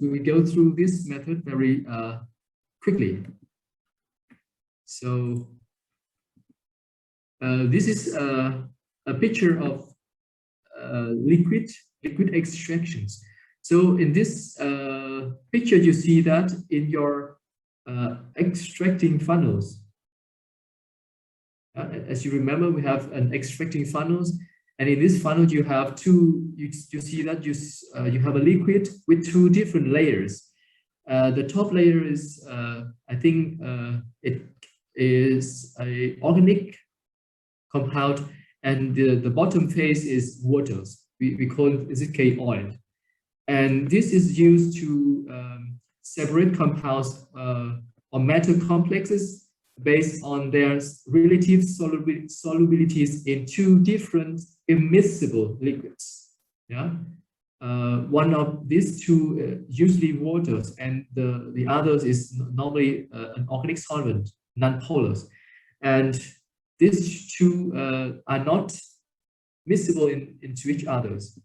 we will go through this method very quickly. So this is a picture of liquid extractions. So in this picture, you see that in your extracting funnels. As you remember, we have an extracting funnels, and in this funnel you have two. You see that you have a liquid with two different layers. The top layer is, I think, it is a organic compound, and the bottom phase is waters. We call it ZK oil, and this is used to separate compounds or metal complexes based on their relative solubilities in two different immiscible liquids. Yeah, one of these two usually waters, and the others is normally an organic solvent, non-polars, and these two are not miscible into each others.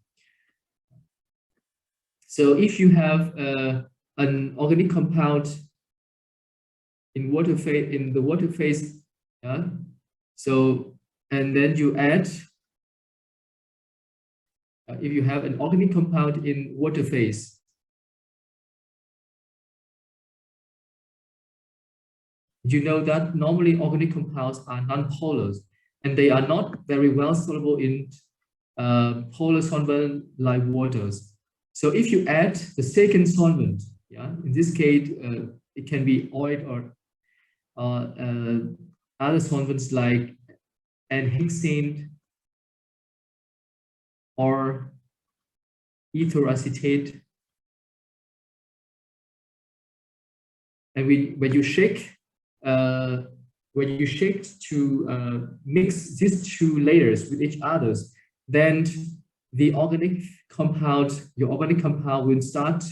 So if you have an organic compound in the water phase, yeah. So and then you add, if you have an organic compound in water phase, you know that normally organic compounds are non-polars, and they are not very well soluble in polar solvent like waters. So if you add the second solvent, yeah, in this case, it can be oil or other solvents like N-hexane or ethyl acetate. And when you shake to mix these two layers with each others, then the organic compound, your organic compound, will start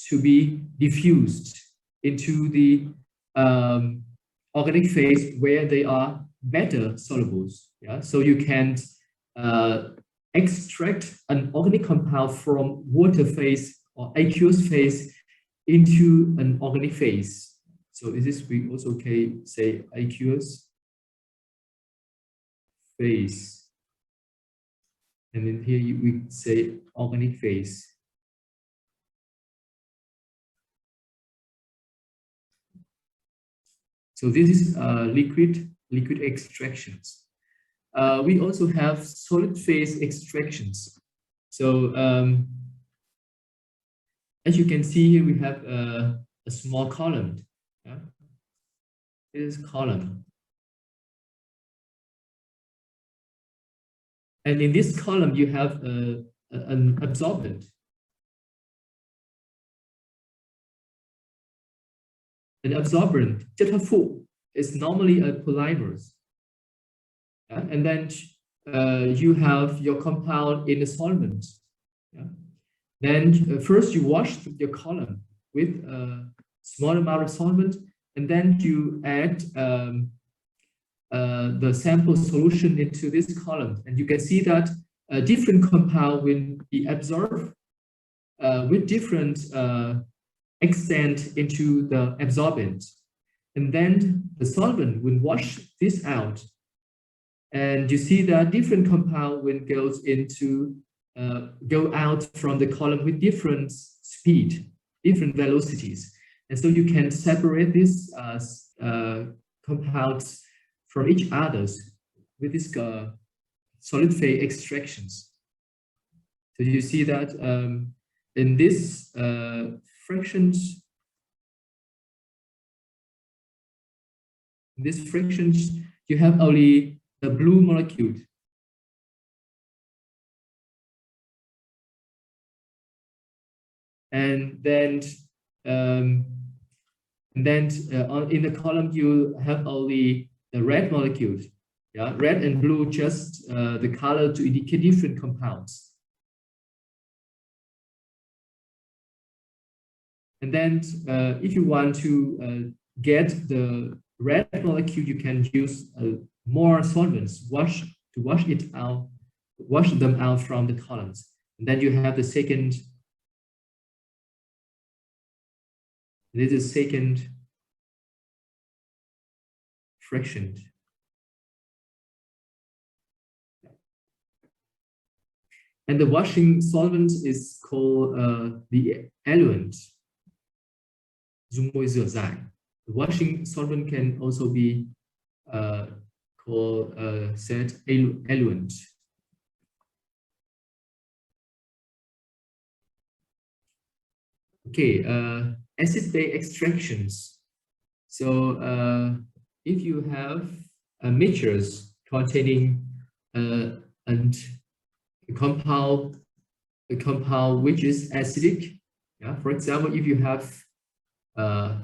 to be diffused into the organic phase where they are better solubles. Yeah, so you can extract an organic compound from water phase or aqueous phase into an organic phase. So is this, we also can say aqueous phase, and then here we say organic phase. So this is liquid extractions. We also have solid phase extractions. So as you can see here, we have a small column. Yeah? This is column. And in this column, you have an absorbent. An absorbent, THHC, is normally a polymers. Yeah? And then you have your compound in a solvent. Yeah? Then first you wash your column with a small amount of solvent, and then you add the sample solution into this column. And you can see that a different compound will be absorbed with different extent into the absorbent, and then the solvent will wash this out, and you see that different compound will go out from the column with different speed, different velocities, and so you can separate these compounds from each others with this solid phase extractions. So you see that in this fractions, you have only the blue molecule. And then in the column, you have only the red molecule. Yeah, red and blue, just the color to indicate different compounds. And then if you want to get the red molecule, you can use more solvents, wash them out from the columns. And then you have the second This is second fraction. And the washing solvent is called the eluent. The washing solvent can also be called said eluent. Okay, acid-base extractions. So if you have mixtures containing and a compound which is acidic, yeah. For example, if you have a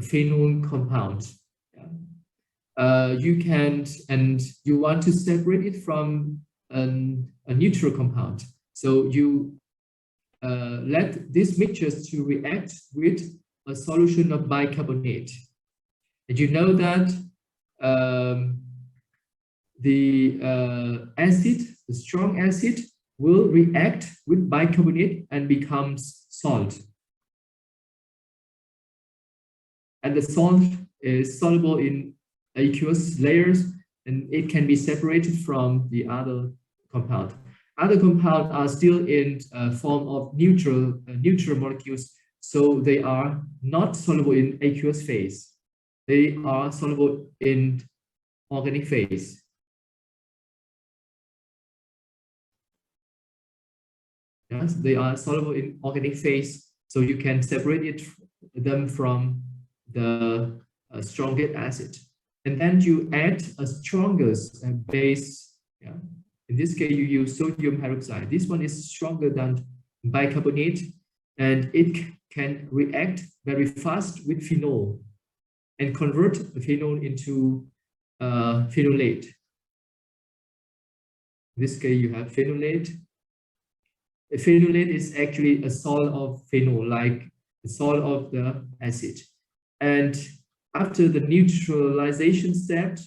phenol compound, yeah, you can, and you want to separate it from a neutral compound. So you let these mixtures to react with a solution of bicarbonate. And you know that the acid, the strong acid, will react with bicarbonate and becomes salt. And the salt is soluble in aqueous layers, and it can be separated from the other compound. Other compounds are still in form of neutral molecules, so they are not soluble in aqueous phase. They are soluble in organic phase. Yes, they are soluble in organic phase, so you can separate them from the strongest acid. And then you add a strongest base. Yeah. In this case, you use sodium hydroxide. This one is stronger than bicarbonate, and it can react very fast with phenol and convert the phenol into phenolate. In this case, you have phenolate. A phenolate is actually a salt of phenol, like the salt of the acid. And after the neutralization step,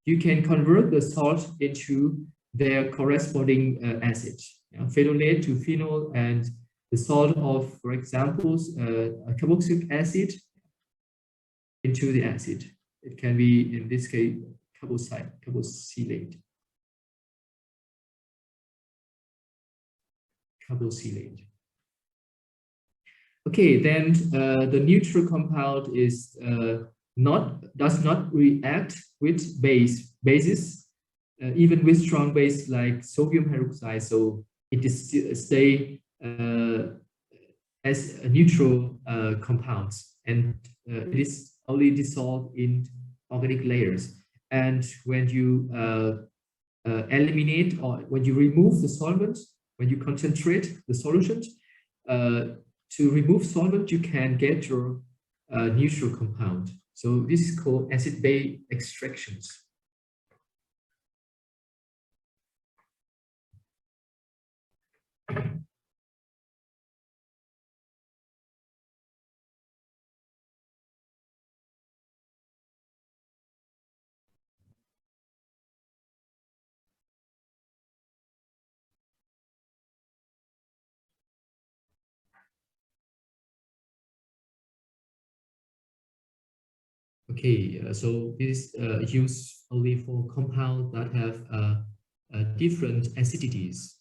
you can convert the salt into their corresponding acid, phenolate to phenol, and the salt of, for example, carboxylic acid into the acid. It can be, in this case, carboxylate. Okay, then the neutral compound is does not react with bases, even with strong base like sodium hydroxide. So it is stay as a neutral compounds, and it is only dissolved in organic layers. And when you eliminate, or when you remove the solvent, when you concentrate the solutions, to remove solvent, you can get your neutral compound. So this is called acid-base extractions. Okay, so this is used only for compounds that have different acidities.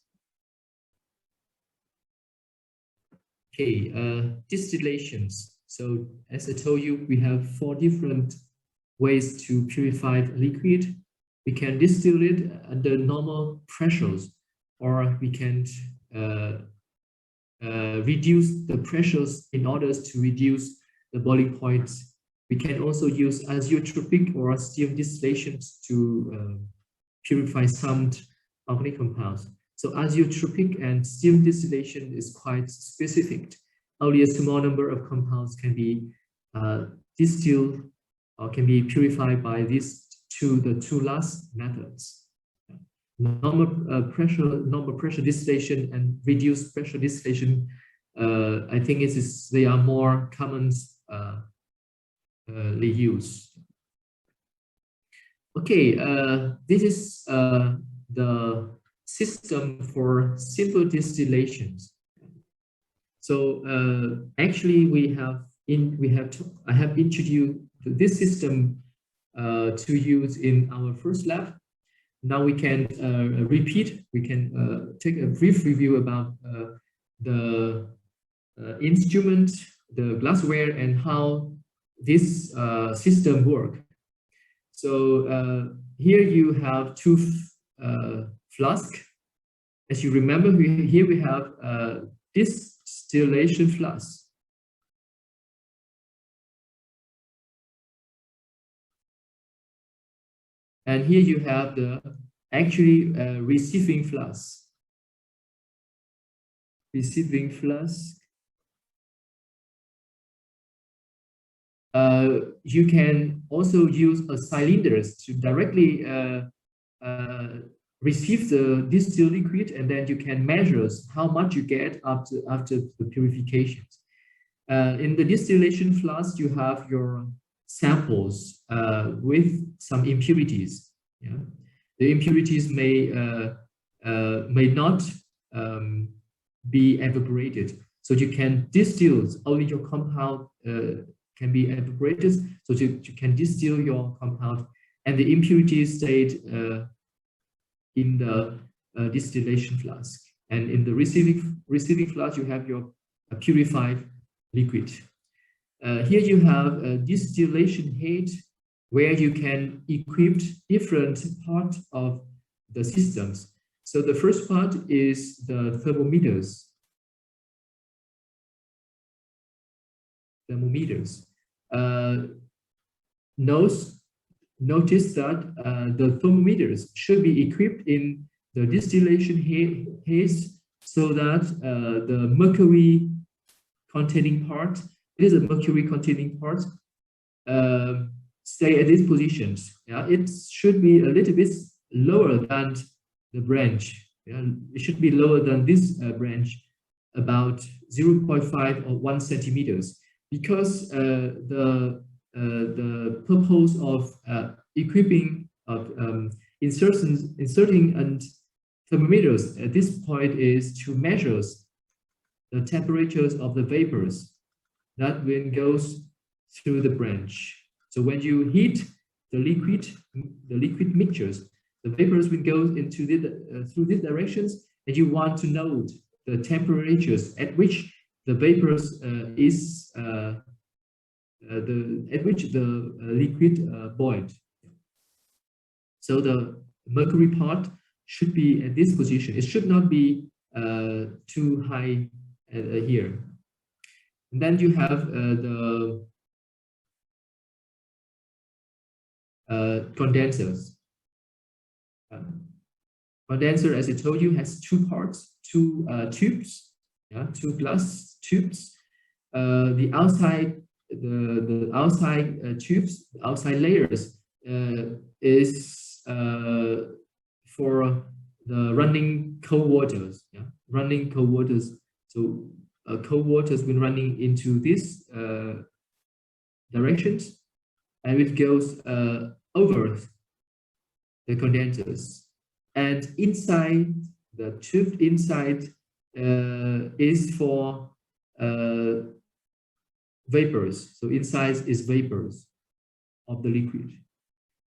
Okay, distillations. So as I told you, we have 4 different ways to purify liquid. We can distill it under normal pressures, or we can reduce the pressures in order to reduce the boiling points. We can also use azeotropic or steam distillations to purify some organic compounds. So azeotropic and steam distillation is quite specific. Only a small number of compounds can be distilled or can be purified by the two last methods. Normal pressure distillation and reduced pressure distillation, I think they are more commonly used. Okay, this is the system for simple distillations. So actually we have I have introduced this system to use in our first lab. Now we can repeat. We can take a brief review about the instrument, the glassware, and how this system work. So here you have two flasks. As you remember, here we have distillation flask. And here you have the actually receiving flask. Receiving flask. You can also use a cylinders to directly receive the distilled liquid, and then you can measure how much you get after the purifications. In the distillation flask, you have your samples with some impurities. Yeah? The impurities may not be evaporated, so you can distill only your compound can be evaporated, so you can distill your compound, and the impurities stayed in the distillation flask. And in the receiving flask, you have your purified liquid. Here you have a distillation head where you can equip different parts of the systems. So the first part is the thermometers. Notice that the thermometers should be equipped in the distillation haze so that the mercury containing part, it is a mercury containing part, stay at these positions. Yeah, it should be a little bit lower than the branch. Yeah, it should be lower than this branch, about 0.5 or 1 centimeters, because the purpose of equipping of inserting and thermometers at this point is to measure the temperatures of the vapors that when goes through the branch. So when you heat the liquid mixtures, the vapors will go into through these directions, and you want to note the temperatures at which the vapors at which the liquid boiled. So the mercury part should be at this position. It should not be too high here. And then you have the condensers. Condenser, as I told you, has two parts, two tubes, yeah, two glass tubes. The outside tubes, outside layers is for the running cold waters. Yeah? Running cold waters. So cold waters will running into this directions, and it goes over the condensers. And inside the tube inside is for vapors. So inside is vapors of the liquid.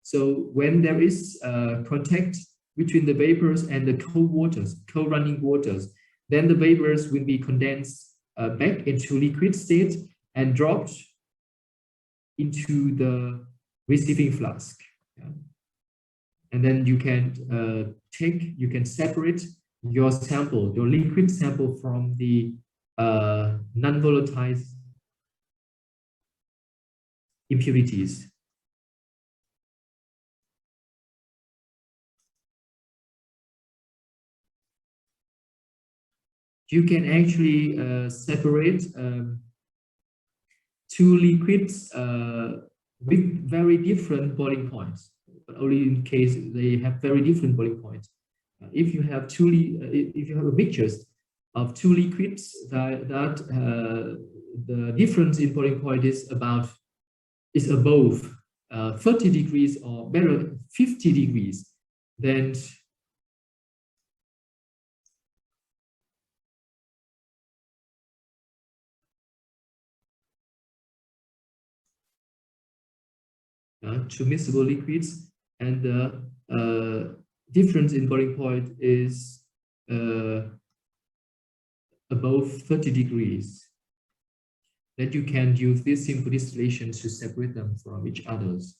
So when there is contact between the vapors and the cold waters, cold running waters, then the vapors will be condensed back into liquid state and dropped into the receiving flask. Yeah. And then you can you can separate your sample, your liquid sample from the non-volatile impurities. You can actually separate two liquids with very different boiling points, but only in case they have very different boiling points. If you have if you have a mixtures of two liquids that the difference in boiling point is above 30 degrees or better 50 degrees, then two miscible liquids, and the difference in boiling point is above 30 degrees. That you can use this simple distillation to separate them from each others.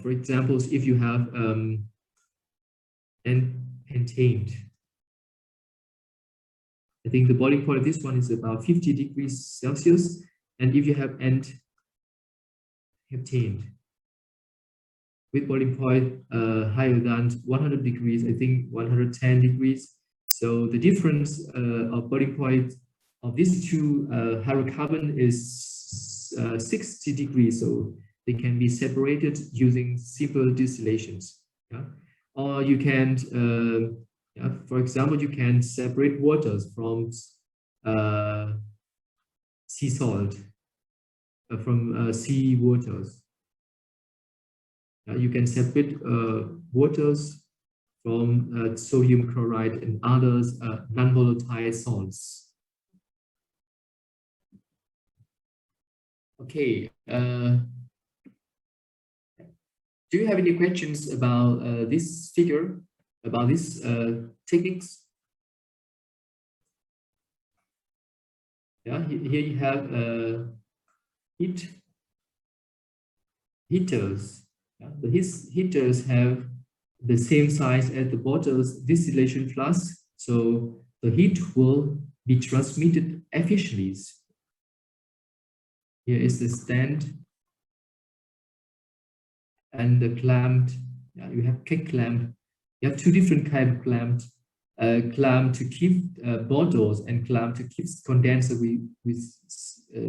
For example, if you have pentane, I think the boiling point of this one is about 50 degrees Celsius. And if you have heptane with boiling point higher than 100 degrees, I think 110 degrees. So the difference of boiling point of these two hydrocarbon is 60 degrees. So they can be separated using simple distillations. Yeah? Or you can, for example, you can separate waters from sea salt, from sea waters. You can separate waters from sodium chloride and others non-volatile salts. Okay. Do you have any questions about this figure, about these techniques? Yeah, here you have heaters. Yeah? The heaters have the same size as the bottle's distillation flask, so the heat will be transmitted efficiently. Here is the stand and the clamp. Yeah, you have keg clamp. You have two different kinds of clamp. Clamp to keep bottles and clamp to keep condenser. We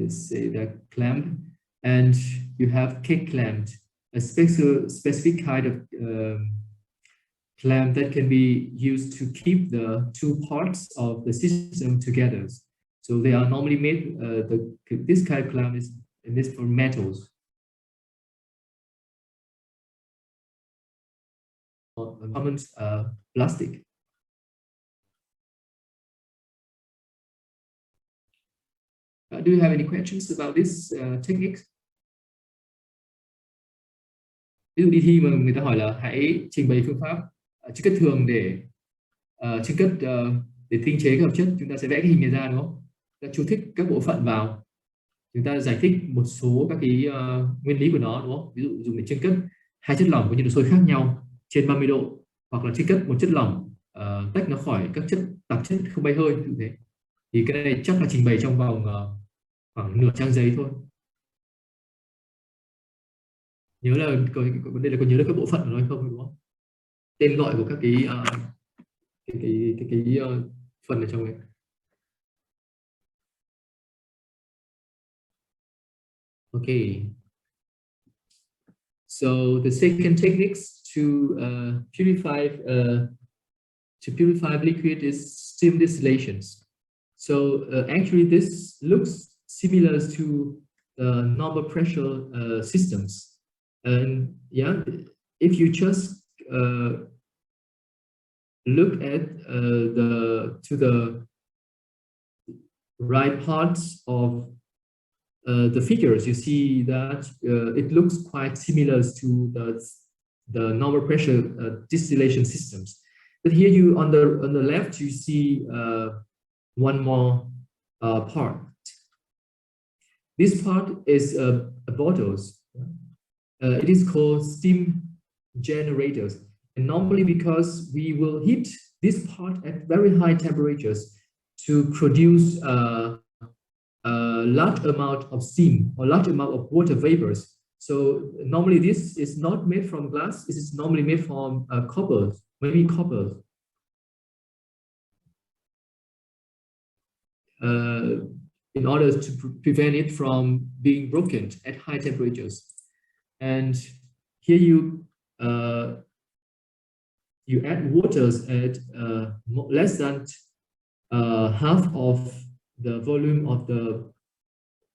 say the clamp, and you have keg clamp, a specific kind of clamp that can be used to keep the two parts of the system together. So they are normally made. This kind of clamp is for metals. Common plastic. Do you have any questions about this technique? Ví dụ đi thi mà người ta hỏi là hãy trình bày phương pháp chiết cất thường để chiết cất để tinh chế các hợp chất, chúng ta sẽ vẽ cái hình này ra, đúng không? Ta chú thích các bộ phận vào, chúng ta giải thích một số các cái nguyên lý của nó, đúng không? Ví dụ dùng để chiết cất hai chất lỏng có nhiệt độ sôi khác nhau trên 30 độ, hoặc là chiết cất một chất lỏng tách nó khỏi các chất tạp chất không bay hơi, như thế. Thì cái này chắc là trình bày trong vòng khoảng nửa trang giấy thôi. Nhớ là vấn đề là có nhớ được các bộ phận của nó hay không, đúng không? Tên gọi của các cái phần ở trong ấy. Okay. So the second techniques to purify liquid is steam distillations. So actually this looks similar to the normal pressure systems. And yeah, if you just look at the right parts of the figures, you see that it looks quite similar to the normal pressure distillation systems. But here you on the left you see one more part. This part is bottles. It is called steam generators, and normally because we will heat this part at very high temperatures to produce a large amount of steam or large amount of water vapors. So normally this is not made from glass. This is normally made from copper, maybe copper. In order to prevent it from being broken at high temperatures. And here you add waters at less than half of the volume of the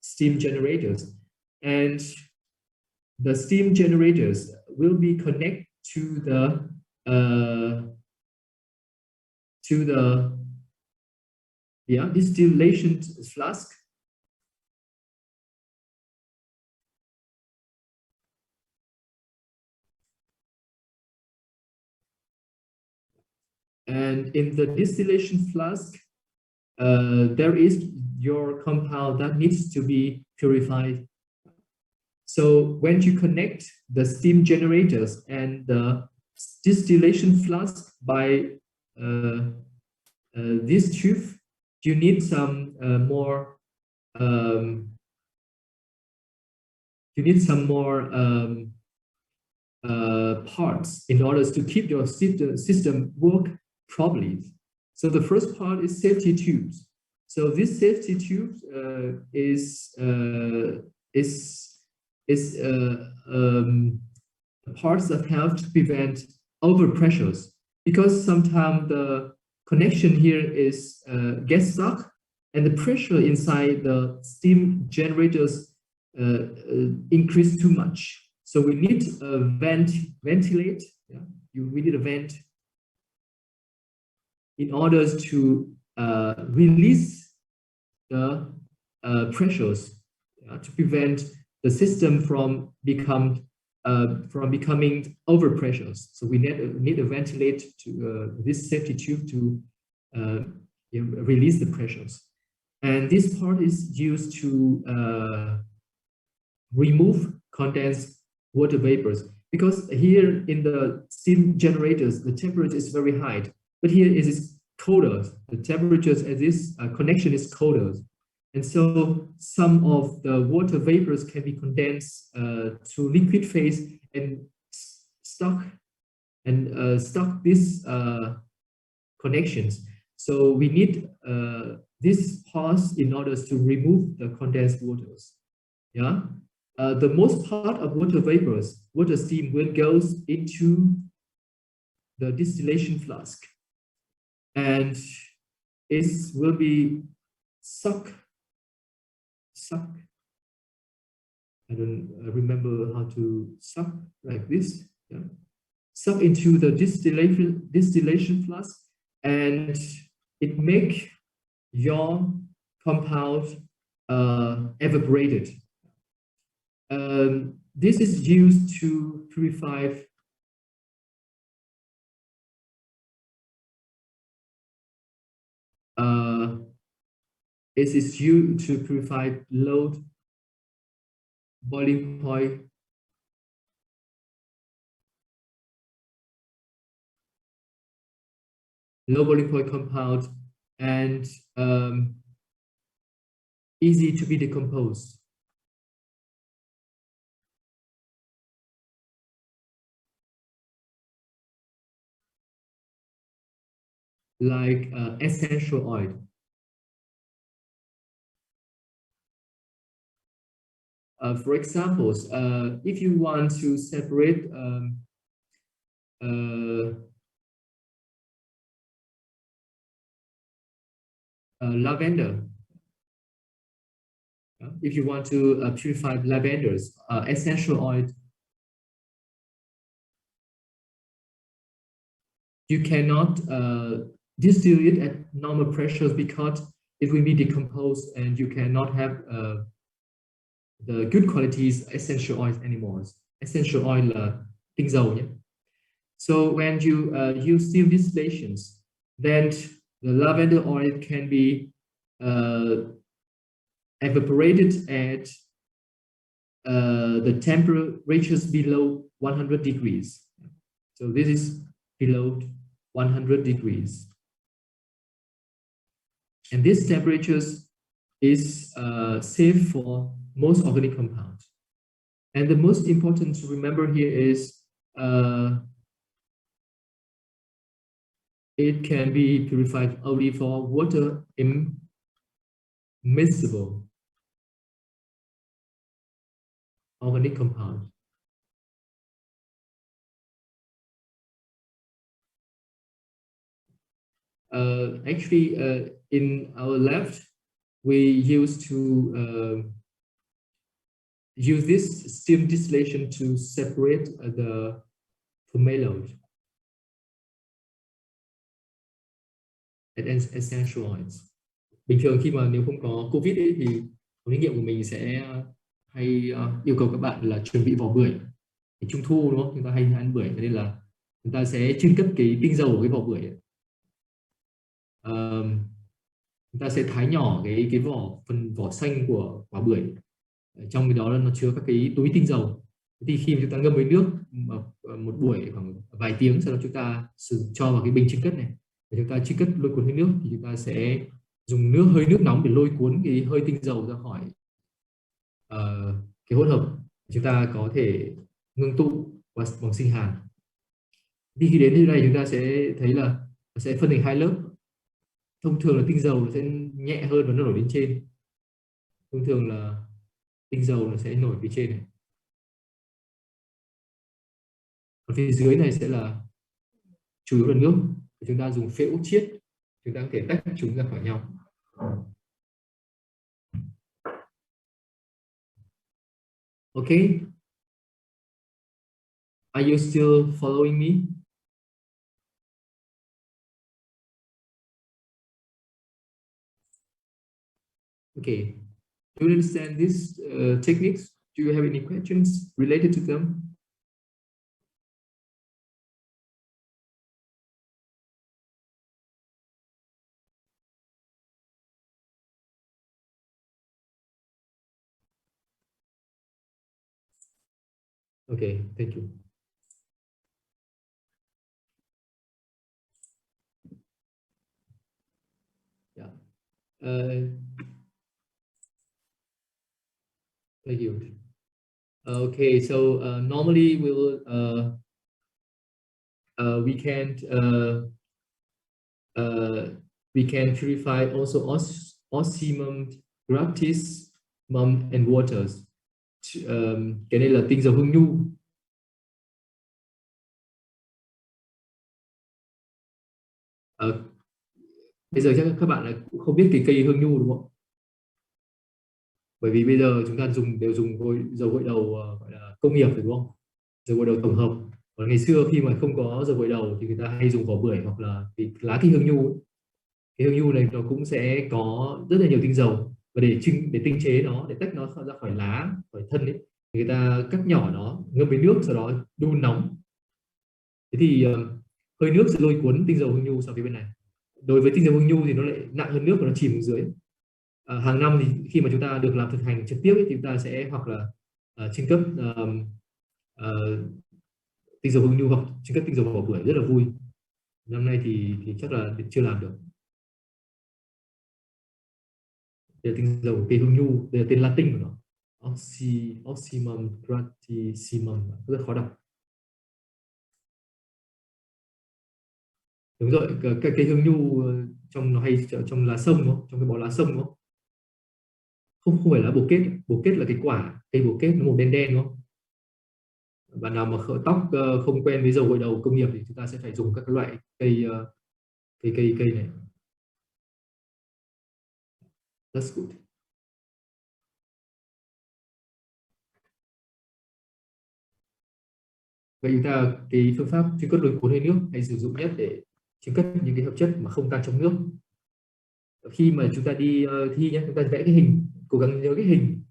steam generators, and the steam generators will be connected to the distillation flask And in the distillation flask, there is your compound that needs to be purified. So when you connect the steam generators and the distillation flask by this tube, you need some more parts in order to keep your system work properly. So the first part is safety tubes. So this safety tube is parts that help to prevent overpressures, because sometimes the connection here is gets stuck and the pressure inside the steam generators increase too much. So we need a ventilate. Yeah? We need a vent in order to release the pressures, to prevent the system from becoming overpressures. So we need a ventilate to this safety tube to release the pressures. And this part is used to remove condensed water vapors, because here in the steam generators the temperature is very high, but here it is colder. The temperatures at this connection is colder, and so some of the water vapors can be condensed to liquid phase and stuck these connections. So we need this pause in order to remove the condensed waters. Yeah. The most part of water vapors, water steam, will goes into the distillation flask, and it will be suck. I don't remember how to suck like this. Yeah. Suck into the distillation flask, and it make your compound evaporated. This is used to purify it is used to purify low boiling point compound, and easy to be decomposed. Like essential oil. For examples, if you want to separate lavender, if you want to purify lavenders, essential oil, you cannot distill it at normal pressures because it will be decomposed and you cannot have the good qualities essential oils anymore. Essential oil tinh dầu nhé. So when you use steam distillations, then the lavender oil can be evaporated at the temperatures below 100 degrees. So this is below 100 degrees. And this temperatures is safe for most organic compounds. And the most important to remember here is it can be purified only for water immiscible organic compound. Actually, in our lab, we used to use this steam distillation to separate the pomelo and essential oils. Bình thường khi mà nếu không có Covid ấy, thì phòng thí nghiệm của mình sẽ hay yêu cầu các bạn là chuẩn bị vỏ bưởi. Trung thu đúng không? Chúng ta hay ăn bưởi, cho nên là chúng ta sẽ chưng cất cái tinh dầu của cái vỏ bưởi ấy. chúng ta sẽ thái nhỏ cái phần vỏ xanh của quả bưởi. Trong cái đó là nó chứa các cái túi tinh dầu. Thì khi mà chúng ta ngâm với nước một buổi khoảng vài tiếng, sau đó chúng ta cho vào cái bình chưng cất này, và chúng ta chưng cất lôi cuốn hơi nước, thì chúng ta sẽ dùng hơi nước nóng để lôi cuốn cái hơi tinh dầu ra khỏi cái hỗn hợp. Chúng ta có thể ngưng tụ bằng sinh hàn. Thì khi đến như này chúng ta sẽ thấy là nó sẽ phân thành hai lớp. Thông thường là tinh dầu nó sẽ nhẹ hơn và nó nổi lên trên. Thông thường là tinh dầu nó sẽ nổi phía trên này, còn phía dưới này sẽ là chủ yếu là nước. Chúng ta dùng phễu chiết, chúng ta có thể tách chúng ra khỏi nhau. Okay, are you still following me? Okay, do you understand these techniques? Do you have any questions related to them? Okay, thank you. Yeah. Thank you. Okay, so normally we will we can purify also osmium, gratis, mum and waters. Cái này là tinh dầu hương nhu. Bây giờ chắc các bạn là cũng không biết cái cây hương nhu đúng không? Bởi vì bây giờ chúng ta đều dùng dầu gội đầu gọi là công nghiệp rồi đúng không? Dầu gội đầu tổng hợp. Còn ngày xưa khi mà không có dầu gội đầu thì người ta hay dùng vỏ bưởi hoặc là cái lá cây hương nhu. Cái hương nhu này nó cũng sẽ có rất là nhiều tinh dầu, và để tinh chế nó, để tách nó ra khỏi lá, khỏi thân ấy, thì người ta cắt nhỏ nó, ngâm với nước, sau đó đun nóng. Thế thì hơi nước sẽ lôi cuốn tinh dầu hương nhu sang phía bên này. Đối với tinh dầu hương nhu thì nó lại nặng hơn nước và nó chìm xuống dưới. Hàng năm thì khi mà chúng ta được làm thực hành trực tiếp ấy, thì chúng ta sẽ hoặc là chưng cất tinh dầu hương nhu hoặc chưng cất tinh dầu vỏ bưởi, rất là vui. Năm nay thì chắc là chưa làm được. Đây là tinh dầu cây hương nhu, đây là tên Latin của nó, Oxymum gratissimum, rất khó đọc. Đúng rồi, cái cây hương nhu trong nó hay trong lá sông đúng không? Trong cái bó lá sông đúng không? Không phải là bồ kết là cái quả cây bồ kết, nó màu đen đen đúng không? Bạn nào mà tóc không quen với dầu gội đầu công nghiệp thì chúng ta sẽ phải dùng các cái loại cây này. That's good. Vậy chúng ta cái phương pháp chưng cất lôi cuốn hơi nước hay sử dụng nhất để chưng cất những cái hợp chất mà không tan trong nước. Khi mà chúng ta đi thi nhé, chúng ta vẽ cái hình, cố gắng nhớ cái hình,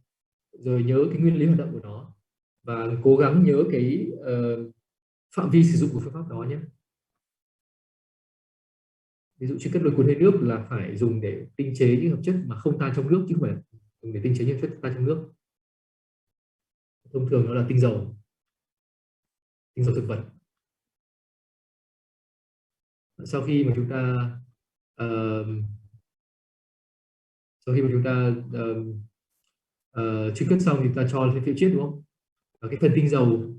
rồi nhớ cái nguyên lý hoạt động của nó, và cố gắng nhớ cái phạm vi sử dụng của phương pháp đó nhé. Ví dụ chưng cất lôi cuốn hơi nước là phải dùng để tinh chế những hợp chất mà không tan trong nước, chứ không phải dùng để tinh chế những hợp chất tan trong nước. Thông thường nó là tinh dầu thực vật. Sau khi mà chúng ta chưng cất xong thì ta cho lên phiếu chiết đúng không? Và cái phần tinh dầu,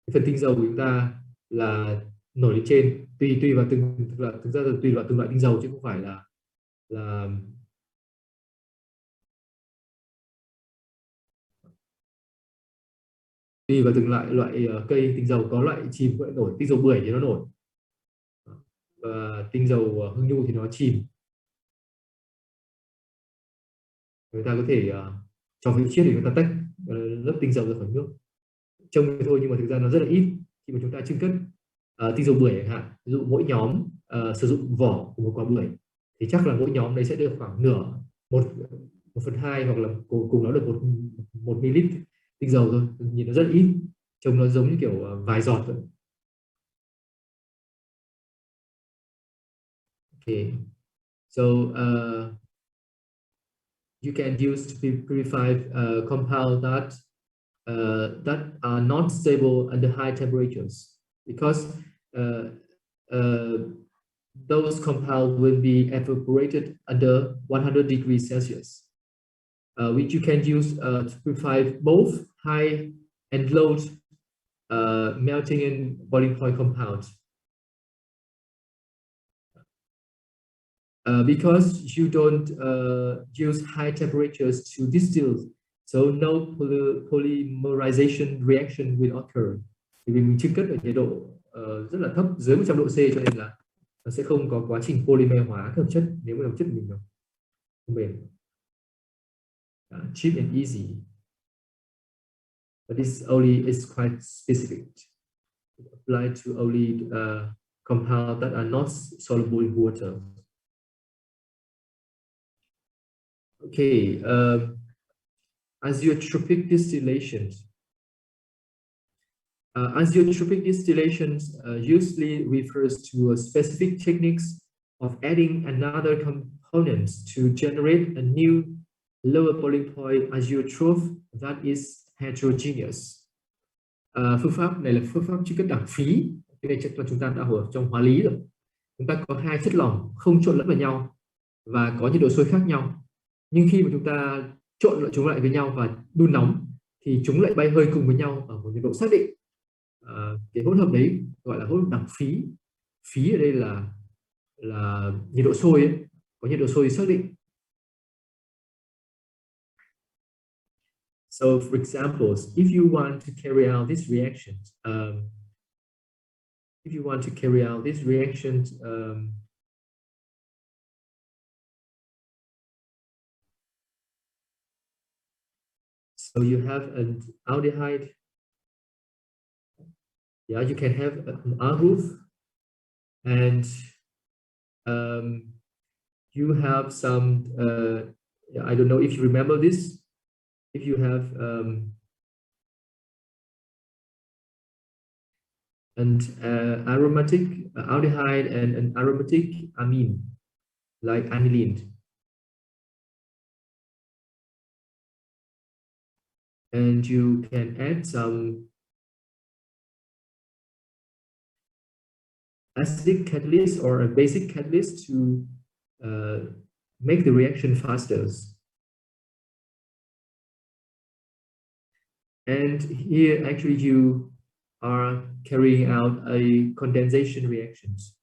của chúng ta là nổi lên trên, tùy vào thực ra là tùy vào từng loại tinh dầu, chứ không phải là tùy vào từng loại cây tinh dầu. Có loại chìm cũng nổi, tinh dầu bưởi thì nó nổi, và tinh dầu hương nhu thì nó chìm. Người ta có thể cho phiếu chiết để người ta tách lớp tinh dầu ra khỏi nước. Trông thôi nhưng mà thực ra nó rất là ít. Khi mà chúng ta chưng cất tinh dầu bưởi chẳng hạn, ví dụ mỗi nhóm sử dụng vỏ của một quả bưởi thì chắc là mỗi nhóm đấy sẽ được khoảng một phần hai, hoặc là cùng nó được một ml tinh dầu thôi. Nhìn nó rất ít, trông nó giống như kiểu vài giọt thôi. Okay, so you can use to purify compound that are not stable under high temperatures, because uh, uh, those compounds will be evaporated under 100 degrees Celsius, which you can use to purify both high and low melting and boiling point compounds. Because you don't use high temperatures to distill, so no polymerization reaction will occur. Thì vì mình chưa cất ở nhiệt độ rất là thấp, dưới 100 độ C, cho nên là nó sẽ không có quá trình polymer hóa các hợp chất nếu mà hợp chất mình không bền. Cheap and easy, but this only is quite specific. It apply to only compounds that are not soluble in water. Okay, azeotropic distillations. Azeotropic distillations usually refers to specific techniques of adding another component to generate a new lower boiling point azeotrope that is heterogeneous. Phương pháp này là phương pháp chiết cất đẳng phí. Cái này chắc là chúng ta đã hiểu trong hóa lý rồi. Chúng ta có hai chất lỏng không trộn lẫn vào nhau và có nhiệt độ sôi khác nhau. Nhưng khi mà chúng ta trộn chúng lại với nhau và đun nóng thì chúng lại bay hơi cùng với nhau ở một nhiệt độ xác định. Cái hỗn hợp đấy gọi là hỗn hợp đẳng phí. Phí ở đây là nhiệt độ sôi ấy, có nhiệt độ sôi xác định. So, for examples, if you want to carry out this reaction, so you have an aldehyde. Yeah, you can have an R group, and you have some. I don't know if you remember this. If you have an aromatic aldehyde and an aromatic amine, like aniline, and you can add some acidic catalyst or a basic catalyst to make the reaction faster. And here, actually, you are carrying out a condensation reactions.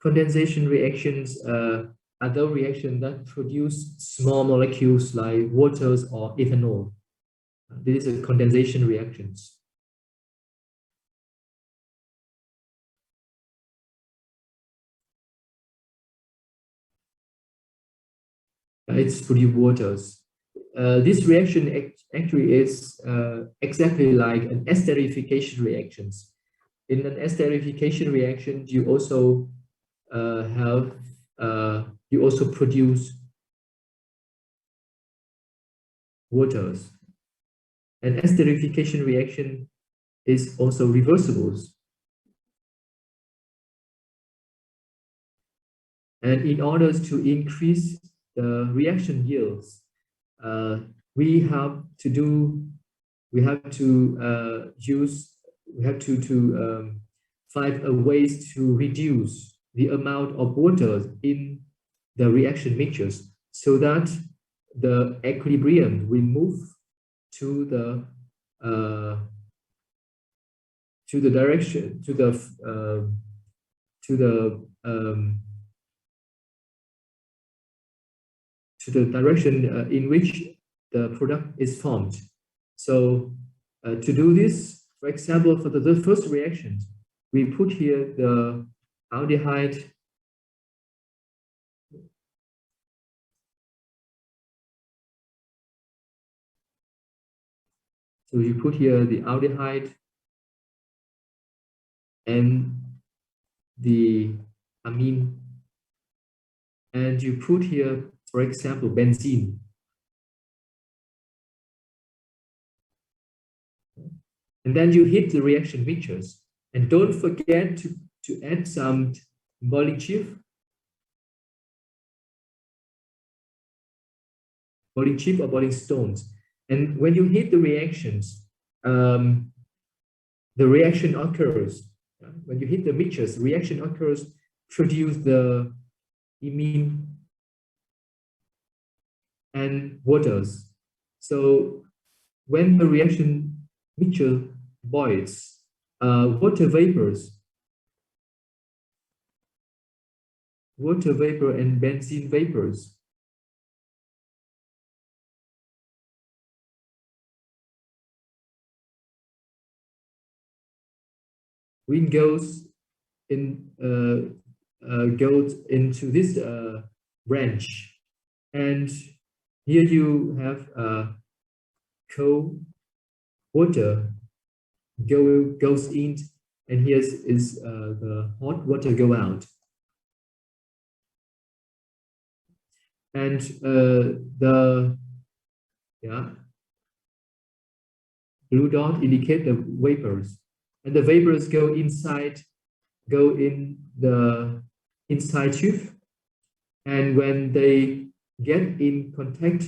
Condensation reactions are the reactions that produce small molecules like waters or ethanol. This is a condensation reactions. It's produce waters. This reaction actually is exactly like an esterification reactions. In an esterification reaction, you also produce waters. An esterification reaction is also reversible. And in order to increase the reaction yields, we have to find ways to reduce the amount of water in the reaction mixtures, so that the equilibrium will move to the direction to the direction in which the product is formed. So to do this, for example, for the first reaction, we put here the aldehyde So you put here the aldehyde and the amine, and you put here, for example, benzene. And then you heat the reaction mixtures. And don't forget to add some boiling chip or boiling stones. And when you heat the reactions, the reaction occurs. When you heat the mixtures, reaction occurs, produce the imine and waters. So when the reaction mixture boils, water vapor and benzene vapors wind goes into this branch, and here you have cold water goes in, and here is the hot water go out, and the blue dot indicate the vapors, and the vapors go in the inside tube, and when they get in contact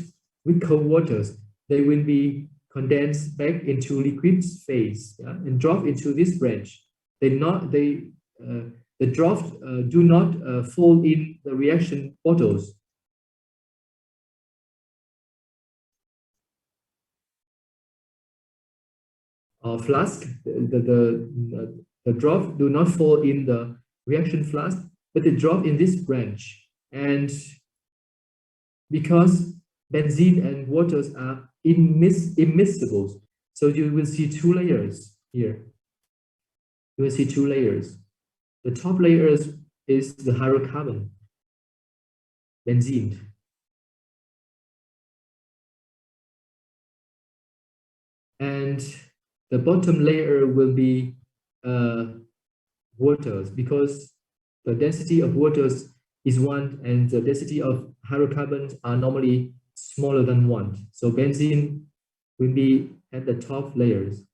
with cold waters, they will be condensed back into liquid phase, and drop into this branch. The drops do not fall in the reaction bottles. Or flask, the drop do not fall in the reaction flask, but they drop in this branch. And because benzene and waters are immiscible, so you will see two layers here. You will see two layers. The top layer is the hydrocarbon, benzene. And the bottom layer will be waters, because the density of waters is 1 and the density of hydrocarbons are normally smaller than 1. So benzene will be at the top layers.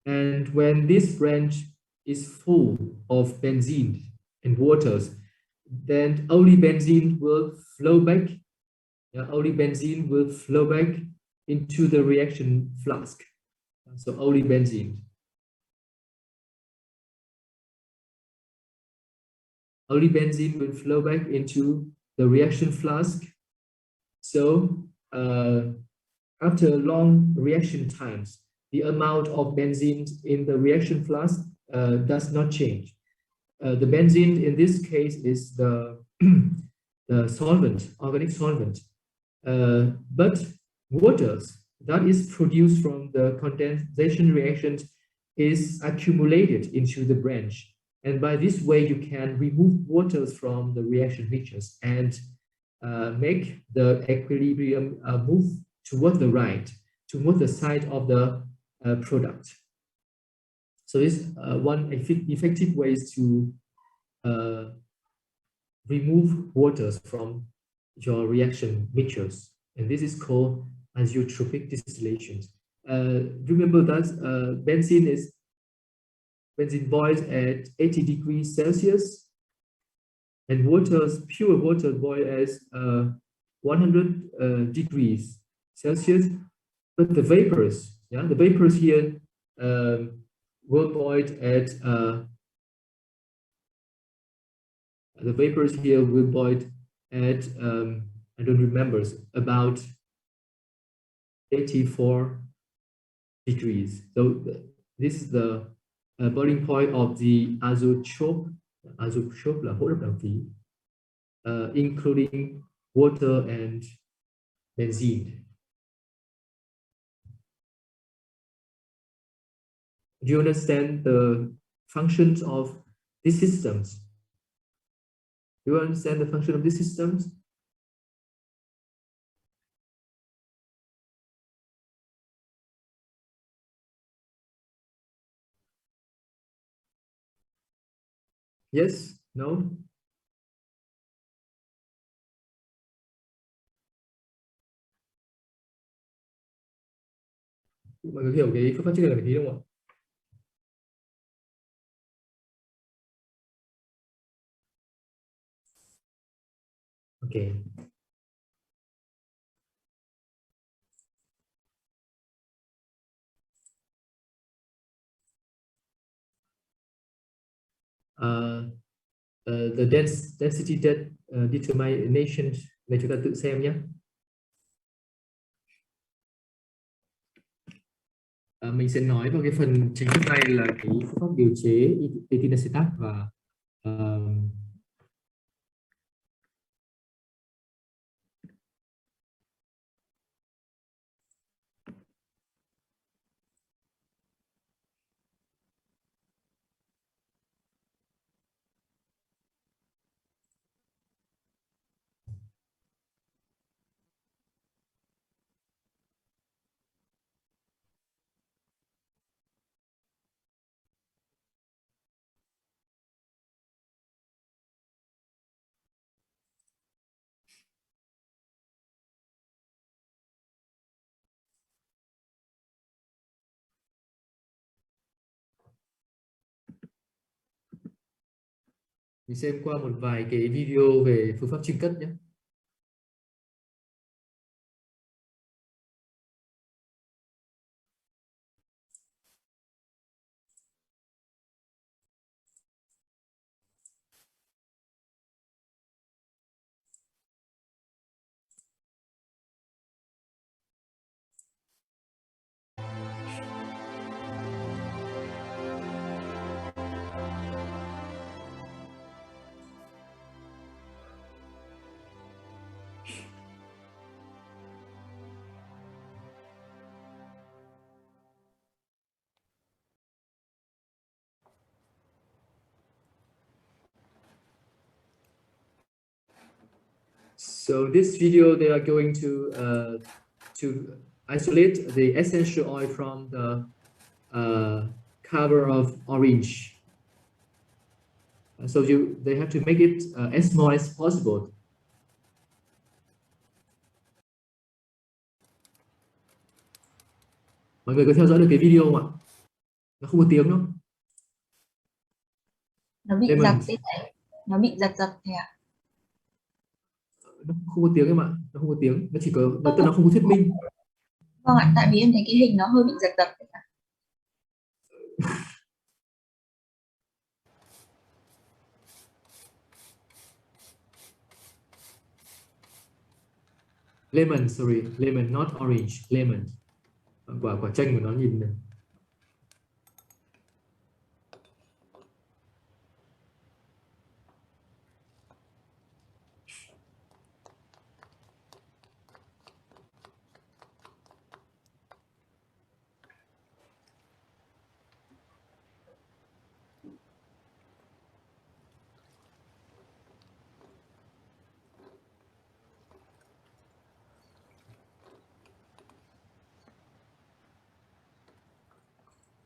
And when this branch is full of benzene and waters, then only benzene will flow back. Only benzene will flow back into the reaction flask. So only benzene. Only benzene will flow back into the reaction flask. So after long reaction times, the amount of benzene in the reaction flask does not change. The benzene in this case is the, the solvent, organic solvent. But waters that is produced from the condensation reactions is accumulated into the branch. And by this way, you can remove waters from the reaction mixtures and make the equilibrium move toward the right, toward the side of the product. So this one effective ways to remove waters from your reaction mixtures, and this is called azeotropic distillation. Remember that benzene boils at 80 degrees Celsius, and pure water boil as 100 degrees Celsius. But the vapors here will boil at I don't remember, about 84 degrees. So this is the boiling point of the azeotrope là hỗn hợp đàm phí, including water and benzene. Do you understand the functions of these systems? Do you understand the function of these systems? Yes? No? Mọi người hiểu cái phương pháp trigger là cái gì đúng không ạ? Ok. The density determination này chúng ta tự xem nhé. Mình sẽ nói vào cái phần chính thức này là cái phương pháp điều chế ethinacetat và mình xem qua một vài cái video về phương pháp chưng cất nhé. So this video they are going to isolate the essential oil from the cover of orange. So they have to make it as small as possible. Mọi người có theo dõi được cái video không ạ? Nó không có tiếng đâu. Nó bị giật thế này. Nó bị giật thế ạ? Nó không có tiếng em ạ, nó không có tiếng, nó chỉ có nó không có thuyết minh. Vâng ạ, tại vì em thấy cái hình nó hơi bị giật giật. Lemon, sorry, lemon, not orange, lemon. Quả chanh của nó nhìn này.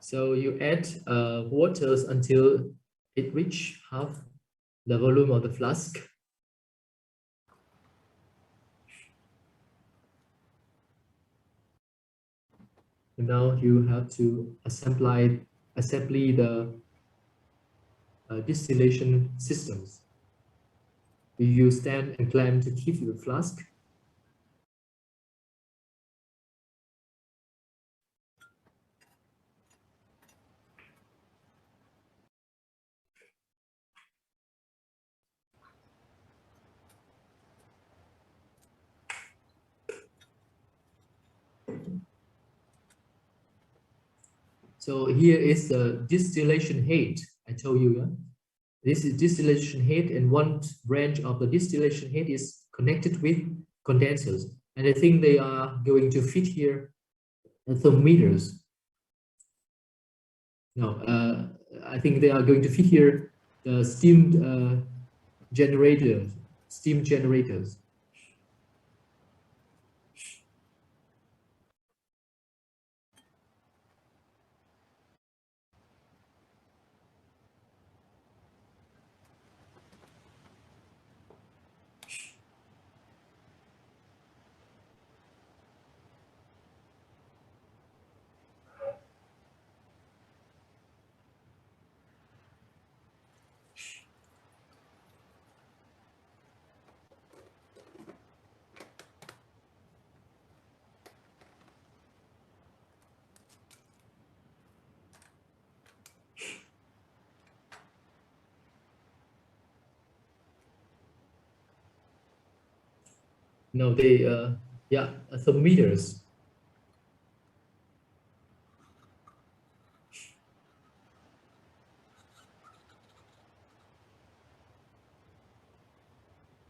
So you add waters until it reach half the volume of the flask. And now you have to assembly the distillation systems. You use stand and clamp to keep the flask. So here is the distillation head. I told you, yeah? This is distillation head, and one branch of the distillation head is connected with condensers. And I think they are going to fit here thermometers. No, I think they are going to fit here the steam generators. No, they yeah, thermometers.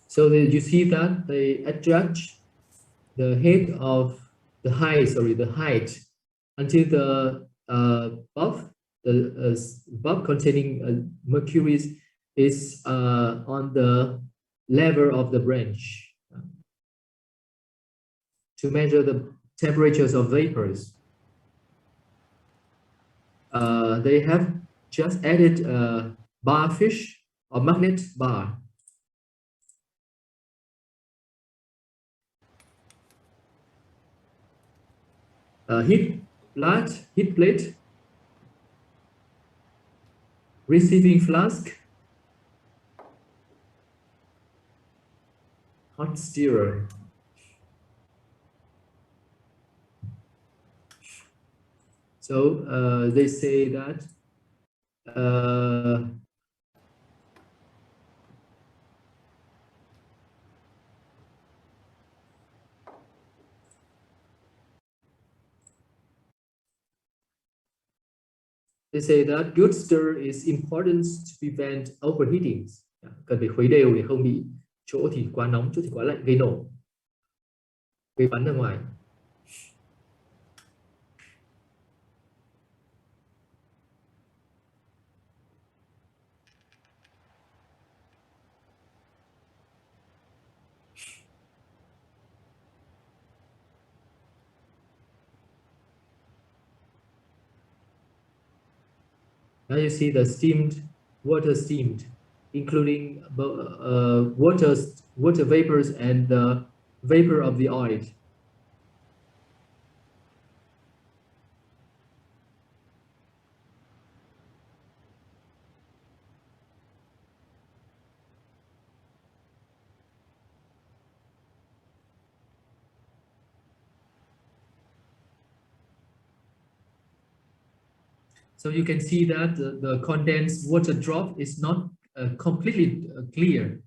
So you see that they adjust the height of the height until the bulb containing mercury is on the level of the branch to measure the temperatures of vapors. They have just added bar fish or magnet bar. Heat plate, receiving flask, hot stirrer. So they say that good stir is important to prevent overheating. Cần phải khuấy đều để không bị chỗ thì quá nóng, chỗ thì quá lạnh gây nổ, gây bắn ra ngoài. Now you see the water steamed, including water vapors and the vapor of the oil. So you can see that the condensed water drop is not completely clear.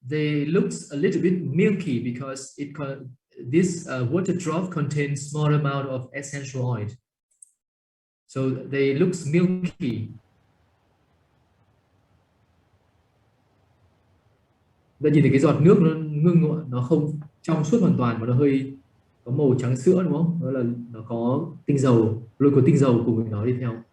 They looks a little bit milky because this water drop contains small amount of essential oil. So they looks milky. Ta nhìn thấy cái giọt nước nó không trong suốt hoàn toàn mà nó hơi có màu trắng sữa, đúng không? Đó là nó có tinh dầu, luôn có tinh dầu cùng với nó đi theo.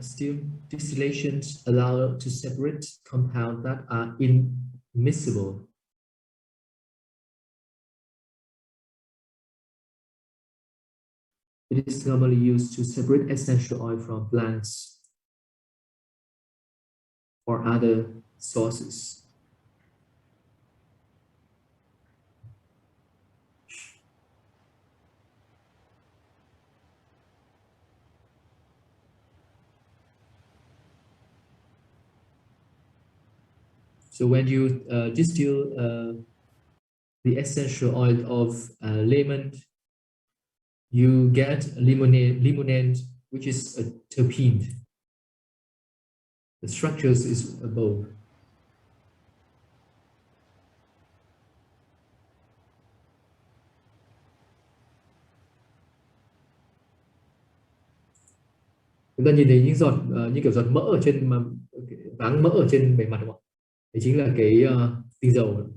Still, distillations allow to separate compounds that are immiscible. It is normally used to separate essential oil from plants or other sources. So when you distill the essential oil of lemon, you get limonene, which is a terpene. The structures is above. Chúng ta nhìn thấy những giọt như kiểu giọt mỡ ở trên váng mỡ ở trên bề mặt, đúng không? Đấy chính là cái tinh dầu.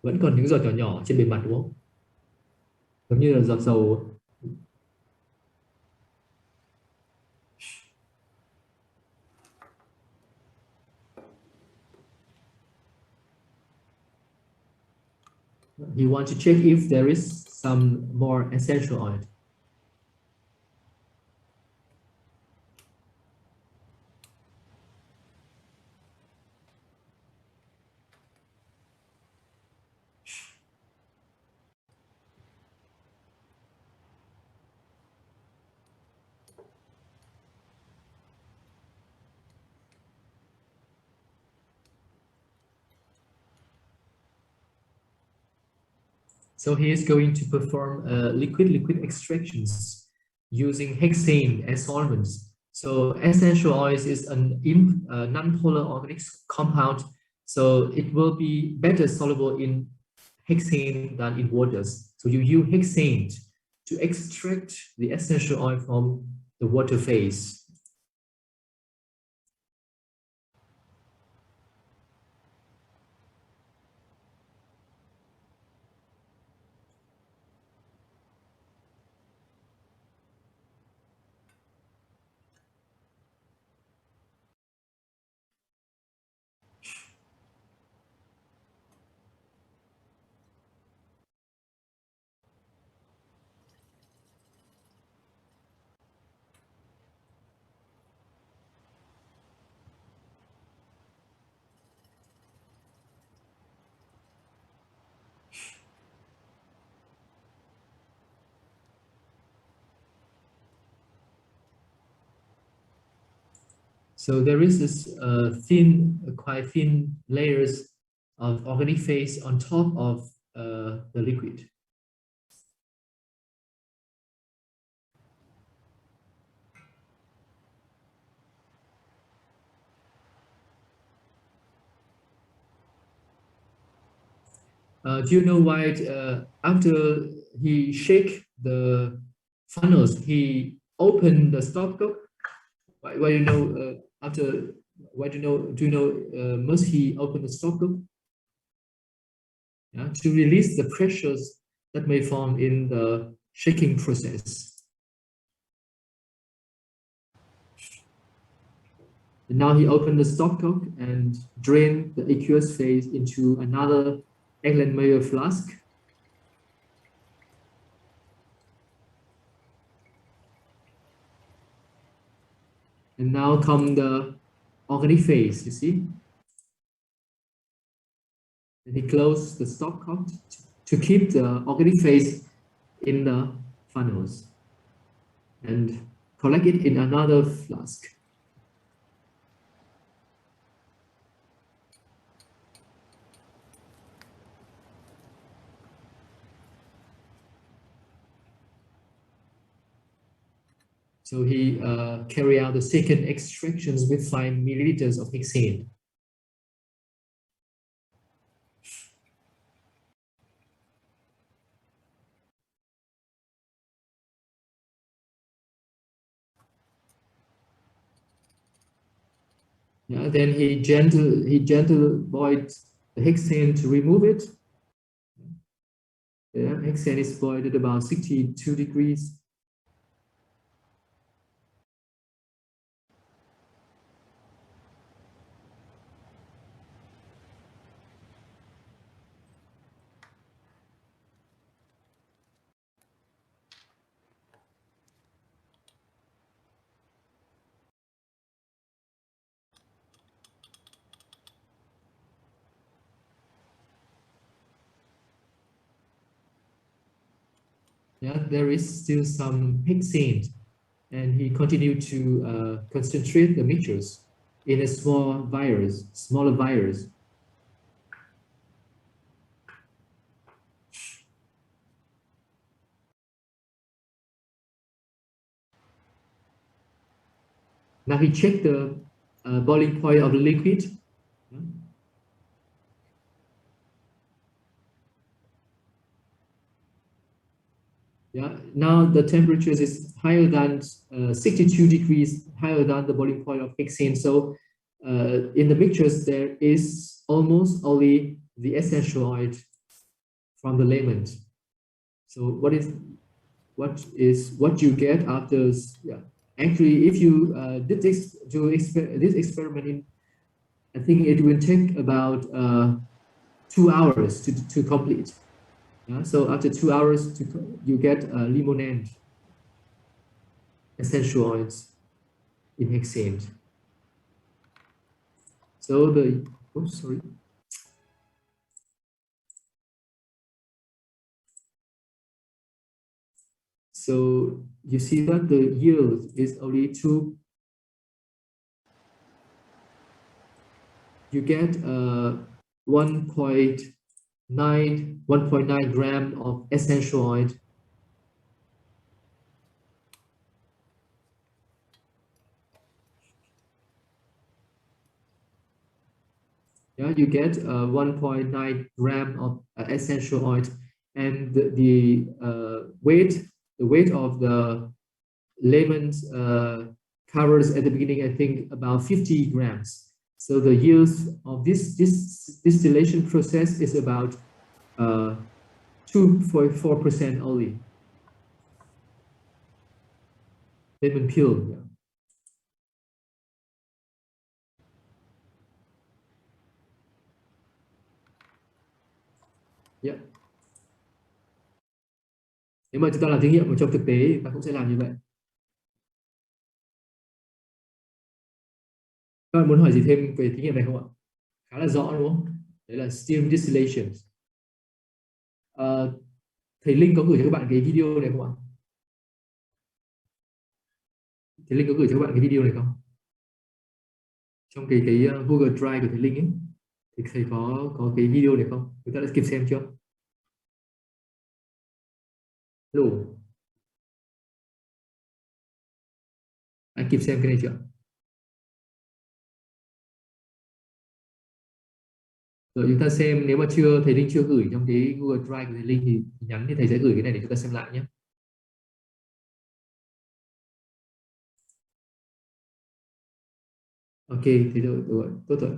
Vẫn còn những giọt nhỏ nhỏ trên bề mặt, đúng không? Giống như là giọt dầu. He wants to check if there is some more essential oil. So he is going to perform liquid extractions using hexane as solvents. So essential oils is an non-polar organic compound, so it will be better soluble in hexane than in waters. So you use hexane to extract the essential oil from the water phase. So there is this quite thin layers of organic phase on top of the liquid. Do you know why after he shake the funnels, he opened the stopcock? Why you know after? Why do you know? Do you know must he open the stopcock? Yeah, to release the pressures that may form in the shaking process. And now he opened the stopcock and drained the aqueous phase into another Erlenmeyer flask. And now come the organic phase, you see? And he closed the stopcock to keep the organic phase in the funnels and collect it in another flask. So he carry out the second extractions with 5 milliliters of hexane. Yeah, then he gentle boiled the hexane to remove it. Yeah, hexane is boiled at about 62 degrees. Yeah, there is still some hexane, and he continued to concentrate the mixtures in a smaller vials. Now he checked the boiling point of the liquid. Yeah, now the temperature is higher than 62 degrees, higher than the boiling point of hexane. So in the mixtures, there is almost only the essential oil from the lemon. So what you get after? Yeah, actually, if you did this experiment in, I think it will take about 2 hours to complete. Yeah, so after 2 hours, you get limonene essential oils in hexane. So the, oops, sorry. So you see that the yield is only 2. You get 1.9 gram of essential oil. Yeah, you get 1.9 gram of essential oil, and the weight of the lemons covers at the beginning, I think, about 50 grams. So the yield of this distillation process is about 2.4% only. Lemon peel. Yeah. Yeah. Nếu mà chúng ta làm thí nghiệm ở trong thực tế thì ta cũng sẽ làm như vậy. Các bạn muốn hỏi gì thêm về thí nghiệm này không ạ? Khá là rõ đúng không? Đấy là steam distillation. Thầy Linh có gửi cho các bạn cái video này không ạ? Thầy Linh có gửi cho các bạn cái video này không? Trong cái Google Drive của thầy Linh ấy, thì thầy có cái video này không? Chúng ta đã kịp xem chưa? Hello. Anh kịp xem cái này chưa? Rồi chúng ta xem, nếu mà thầy Linh chưa gửi trong cái Google Drive của thầy Linh thì nhắn thì thầy sẽ gửi cái này để chúng ta xem lại nhé. Ok, thế rồi, tốt rồi.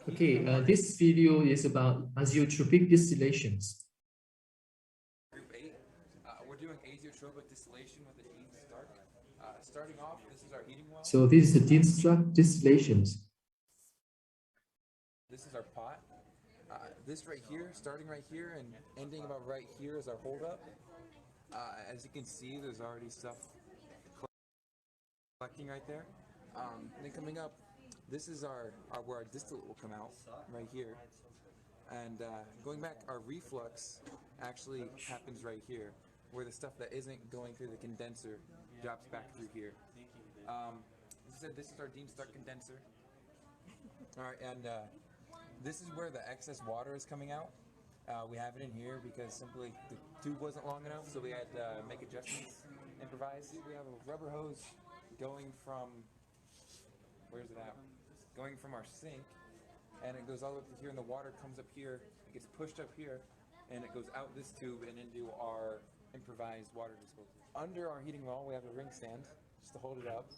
Okay, this video is about azeotropic distillations. Group 8, we're doing azeotropic distillation with the Dean Stark. Starting off, this is our heating well. So this is the Dean Stark distillations. This is our pot. This right here, starting right here and ending about right here is our holdup. As you can see, there's already stuff collecting right there. Then coming up, this is where our distillate will come out, right here. And going back, our reflux actually happens right here, where the stuff that isn't going through the condenser drops back through here. As I said, this is our Dean Stark condenser. All right, and this is where the excess water is coming out. We have it in here because simply the tube wasn't long enough, so we had to make adjustments, improvise. We have a rubber hose going from, where's it at? Going from our sink, and it goes all the way up to here, and the water comes up here, it gets pushed up here, and it goes out this tube and into our improvised water disposal. Under our heating wall, we have a ring stand, just to hold it up.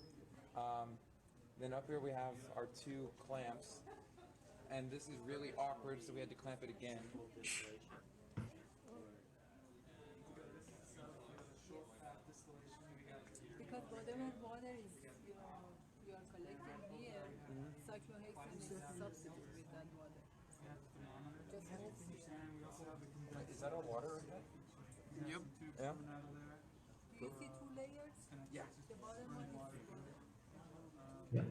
Then up here we have our 2 clamps, and this is really awkward, so we had to clamp it again. Because whatever water is you are collecting here, cyclohexane is substitute with that water. Just hold. Is that our water right there? Yep. Yeah. Do you see 2 layers? Yeah. The bottom one is Yeah.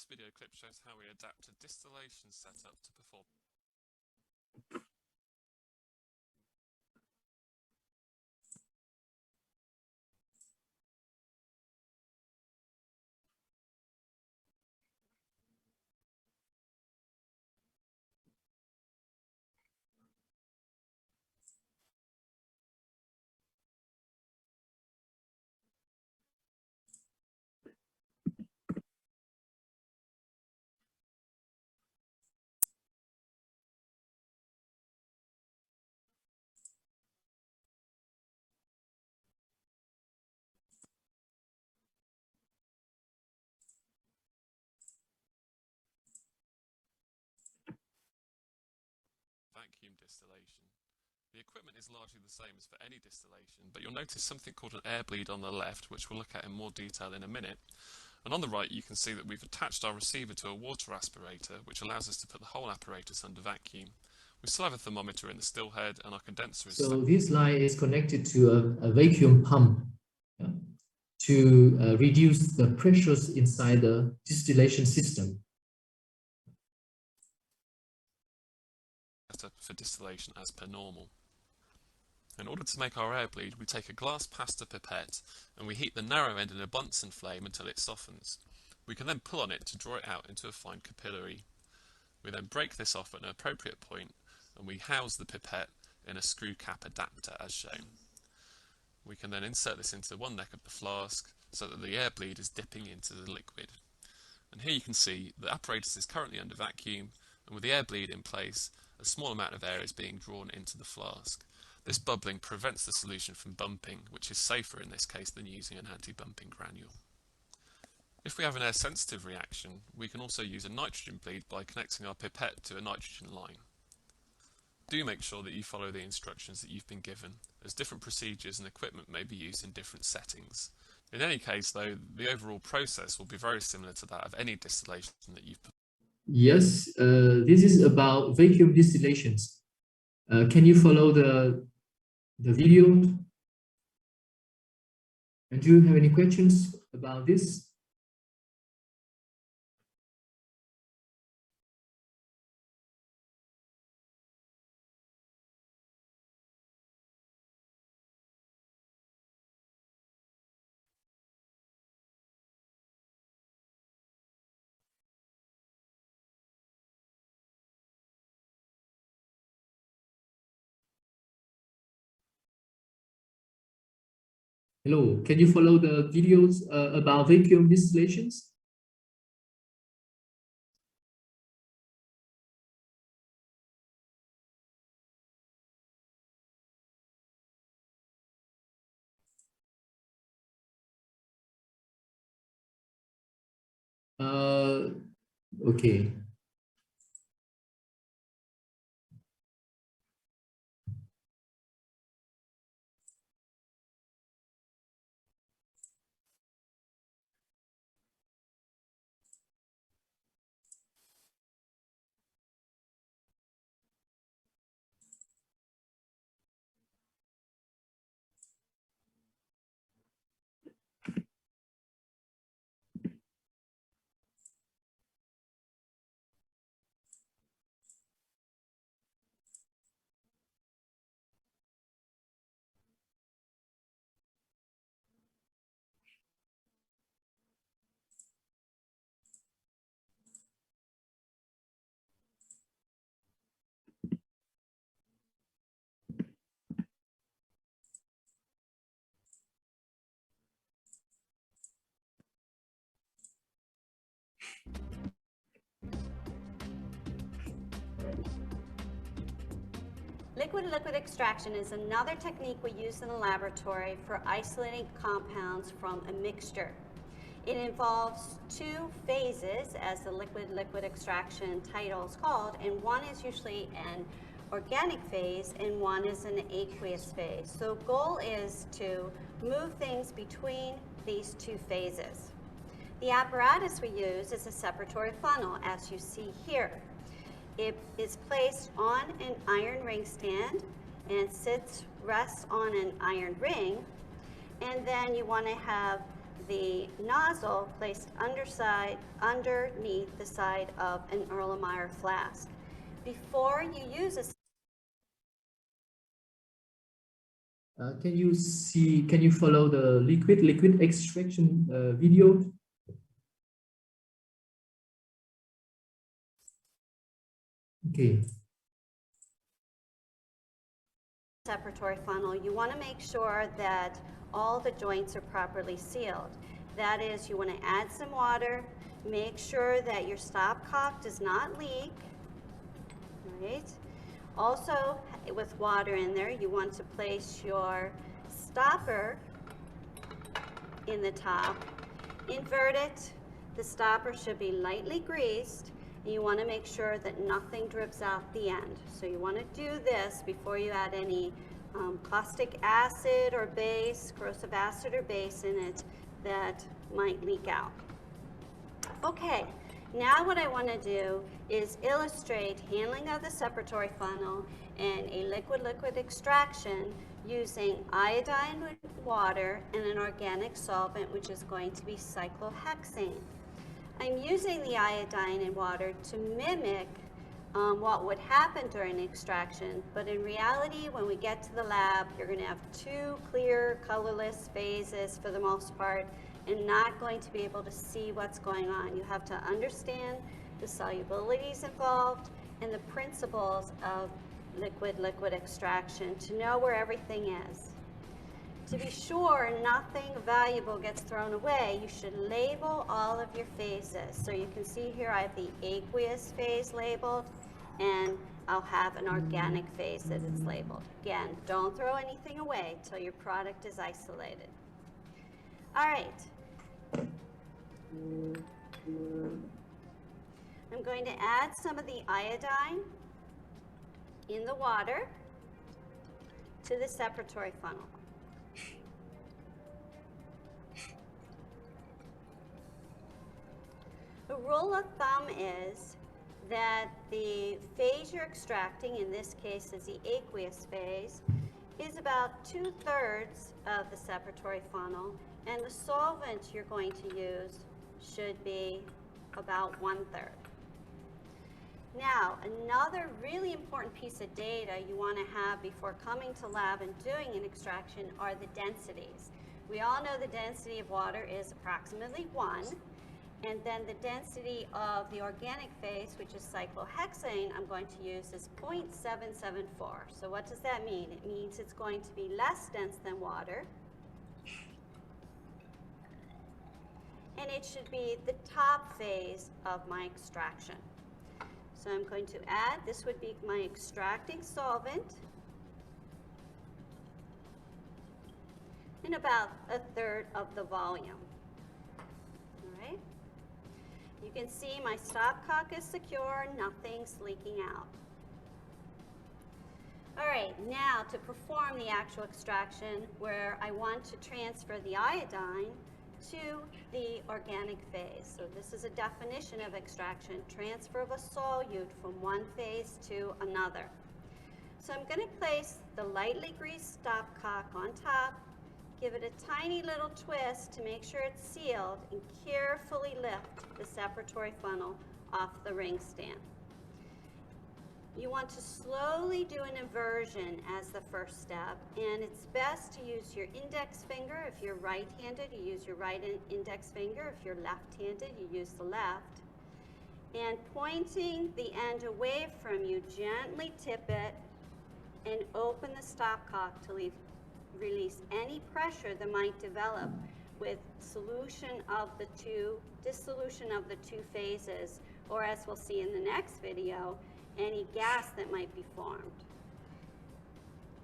This video clip shows how we adapt a distillation setup to perform. Vacuum distillation. The equipment is largely the same as for any distillation, but you'll notice something called an air bleed on the left, which we'll look at in more detail in a minute. And on the right you can see that we've attached our receiver to a water aspirator, which allows us to put the whole apparatus under vacuum. We still have a thermometer in the still head, and our condenser is... So this line is connected to a vacuum pump to reduce the pressures inside the distillation system. For distillation as per normal. In order to make our air bleed, we take a glass pasta pipette and we heat the narrow end in a Bunsen flame until it softens. We can then pull on it to draw it out into a fine capillary. We then break this off at an appropriate point and we house the pipette in a screw cap adapter as shown. We can then insert this into one neck of the flask so that the air bleed is dipping into the liquid. And here you can see the apparatus is currently under vacuum, and with the air bleed in place, a small amount of air is being drawn into the flask. This bubbling prevents the solution from bumping, which is safer in this case than using an anti-bumping granule. If we have an air-sensitive reaction, we can also use a nitrogen bleed by connecting our pipette to a nitrogen line. Do make sure that you follow the instructions that you've been given, as different procedures and equipment may be used in different settings. In any case though, the overall process will be very similar to that of any distillation that you've performed. Yes, this is about vacuum distillations. Can you follow the video? And do you have any questions about this? Hello, can you follow the videos about vacuum distillations? Okay. Liquid-liquid extraction is another technique we use in the laboratory for isolating compounds from a mixture. It involves two phases, as the liquid-liquid extraction title is called, and one is usually an organic phase and one is an aqueous phase. So the goal is to move things between these two phases. The apparatus we use is a separatory funnel, as you see here. It is placed on an iron ring stand and rests on an iron ring, and then you want to have the nozzle placed underneath the side of an Erlenmeyer flask. Before you use a can you follow the liquid extraction video? Okay. separatory funnel, you want to make sure that all the joints are properly sealed. That is, you want to add some water, make sure that your stopcock does not leak, right? Also, with water in there, you want to place your stopper in the top, invert it. The stopper should be lightly greased, and you want to make sure that nothing drips out the end. So you want to do this before you add any caustic acid or base, corrosive acid or base in it that might leak out. Okay, now what I want to do is illustrate handling of the separatory funnel and a liquid-liquid extraction using iodine with water and an organic solvent, which is going to be cyclohexane. I'm using the iodine and water to mimic what would happen during extraction, but in reality, when we get to the lab, you're going to have two clear, colorless phases for the most part, and not going to be able to see what's going on. You have to understand the solubilities involved and the principles of liquid-liquid extraction to know where everything is. To be sure nothing valuable gets thrown away, you should label all of your phases. So you can see here I have the aqueous phase labeled, and I'll have an organic phase that is labeled. Again, don't throw anything away till your product is isolated. All right. I'm going to add some of the iodine in the water to the separatory funnel. The rule of thumb is that the phase you're extracting, in this case is the aqueous phase, is about 2/3 of the separatory funnel, and the solvent you're going to use should be about 1/3. Now, another really important piece of data you want to have before coming to lab and doing an extraction are the densities. We all know the density of water is approximately 1, and then the density of the organic phase, which is cyclohexane, I'm going to use is 0.774. So what does that mean? It means it's going to be less dense than water, and it should be the top phase of my extraction. So I'm going to add, this would be my extracting solvent, in about 1/3 of the volume. All right? You can see my stopcock is secure, nothing's leaking out. All right, now to perform the actual extraction where I want to transfer the iodine to the organic phase. So this is a definition of extraction, transfer of a solute from one phase to another. So I'm going to place the lightly greased stopcock on top, give it a tiny little twist to make sure it's sealed, and carefully lift the separatory funnel off the ring stand. You want to slowly do an inversion as the first step, and it's best to use your index finger. If you're right-handed, you use your right index finger. If you're left-handed, you use the left. And pointing the end away from you, gently tip it and open the stopcock to release any pressure that might develop with dissolution of the two phases, or as we'll see in the next video, any gas that might be formed.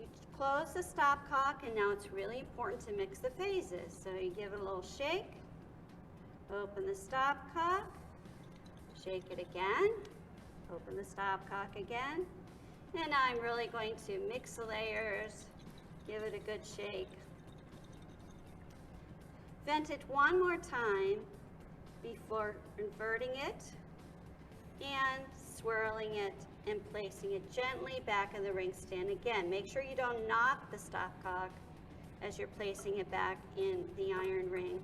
You close the stopcock, and now it's really important to mix the phases. So you give it a little shake, open the stopcock, shake it again, open the stopcock again, and now I'm really going to mix the layers, give it a good shake. Vent it one more time before inverting it and swirling it and placing it gently back in the ring stand. Again, make sure you don't knock the stopcock as you're placing it back in the iron ring.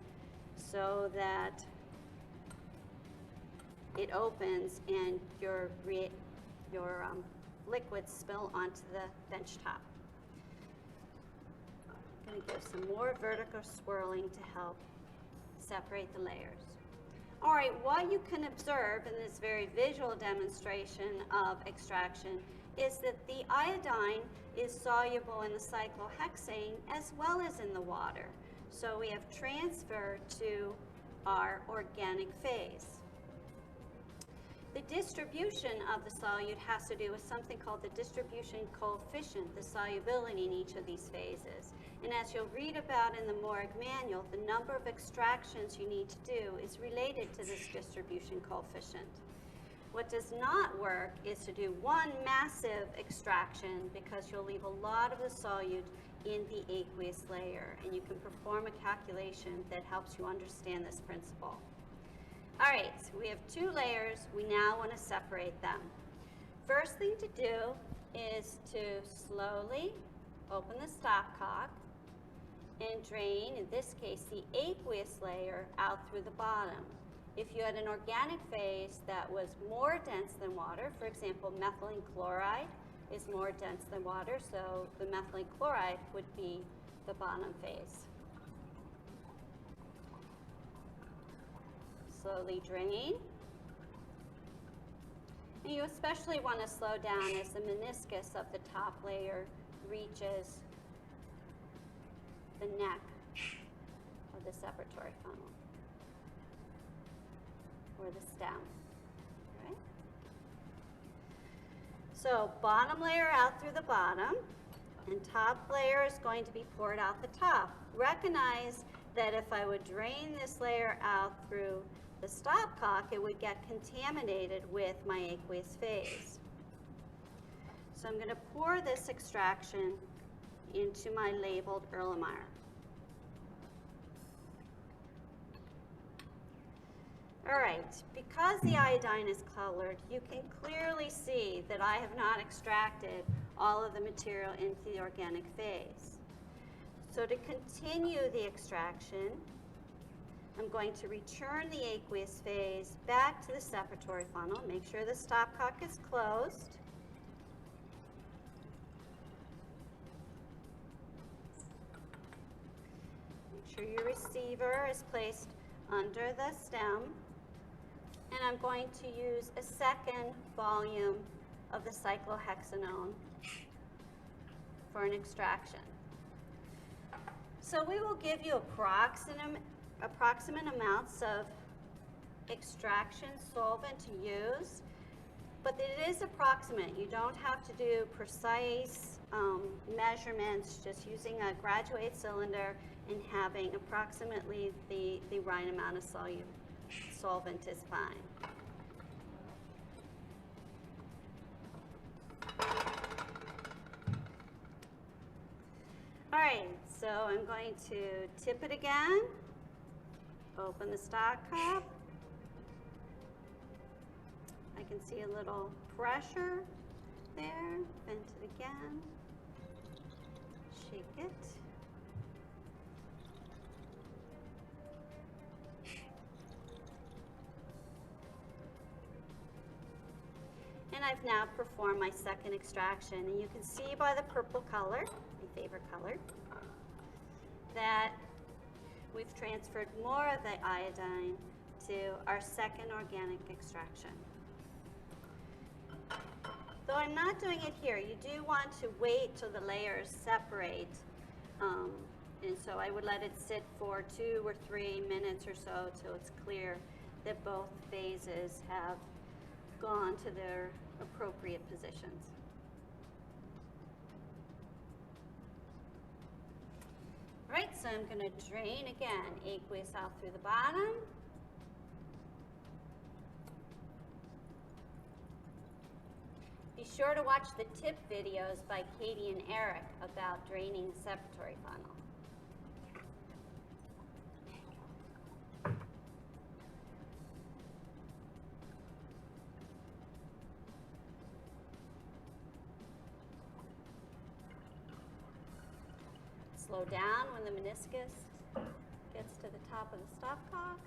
so that it opens and your liquids spill onto the bench top. I'm going to give some more vertical swirling to help separate the layers. All right, what you can observe in this very visual demonstration of extraction is that the iodine is soluble in the cyclohexane as well as in the water. So we have transfer to our organic phase. The distribution of the solute has to do with something called the distribution coefficient, the solubility in each of these phases. And as you'll read about in the Morag manual, the number of extractions you need to do is related to this distribution coefficient. What does not work is to do one massive extraction because you'll leave a lot of the solute in the aqueous layer, and you can perform a calculation that helps you understand this principle. All right, so we have two layers. We now want to separate them. First thing to do is to slowly open the stopcock and drain, in this case, the aqueous layer out through the bottom. If you had an organic phase that was more dense than water, for example, methylene chloride is more dense than water, so the methylene chloride would be the bottom phase. Slowly drain. And you especially want to slow down as the meniscus of the top layer reaches the neck of the separatory funnel, or the stem, right? So bottom layer out through the bottom, and top layer is going to be poured out the top. Recognize that if I would drain this layer out through the stopcock, it would get contaminated with my aqueous phase. So I'm going to pour this extraction into my labeled Erlenmeyer. All right, because the iodine is colored, you can clearly see that I have not extracted all of the material into the organic phase. So to continue the extraction, I'm going to return the aqueous phase back to the separatory funnel. Make sure the stopcock is closed. Make sure your receiver is placed under the stem. And I'm going to use a second volume of the cyclohexanone for an extraction. So we will give you approximate amounts of extraction solvent to use, but it is approximate. You don't have to do precise measurements, just using a graduate cylinder and having approximately the right amount of solvent is fine. All right, so I'm going to tip it again, open the stopcock. I can see a little pressure there, vent it again, shake it. And I've now performed my second extraction, and you can see by the purple color, my favorite color, that we've transferred more of the iodine to our second organic extraction. Though I'm not doing it here, you do want to wait till the layers separate, and so I would let it sit for 2 or 3 minutes or so till it's clear that both phases have gone to their appropriate positions. All right, so I'm going to drain again, aqueous out through the bottom. Be sure to watch the tip videos by Katie and Eric about draining the separatory funnel. Slow down when the meniscus gets to the top of the stopcock.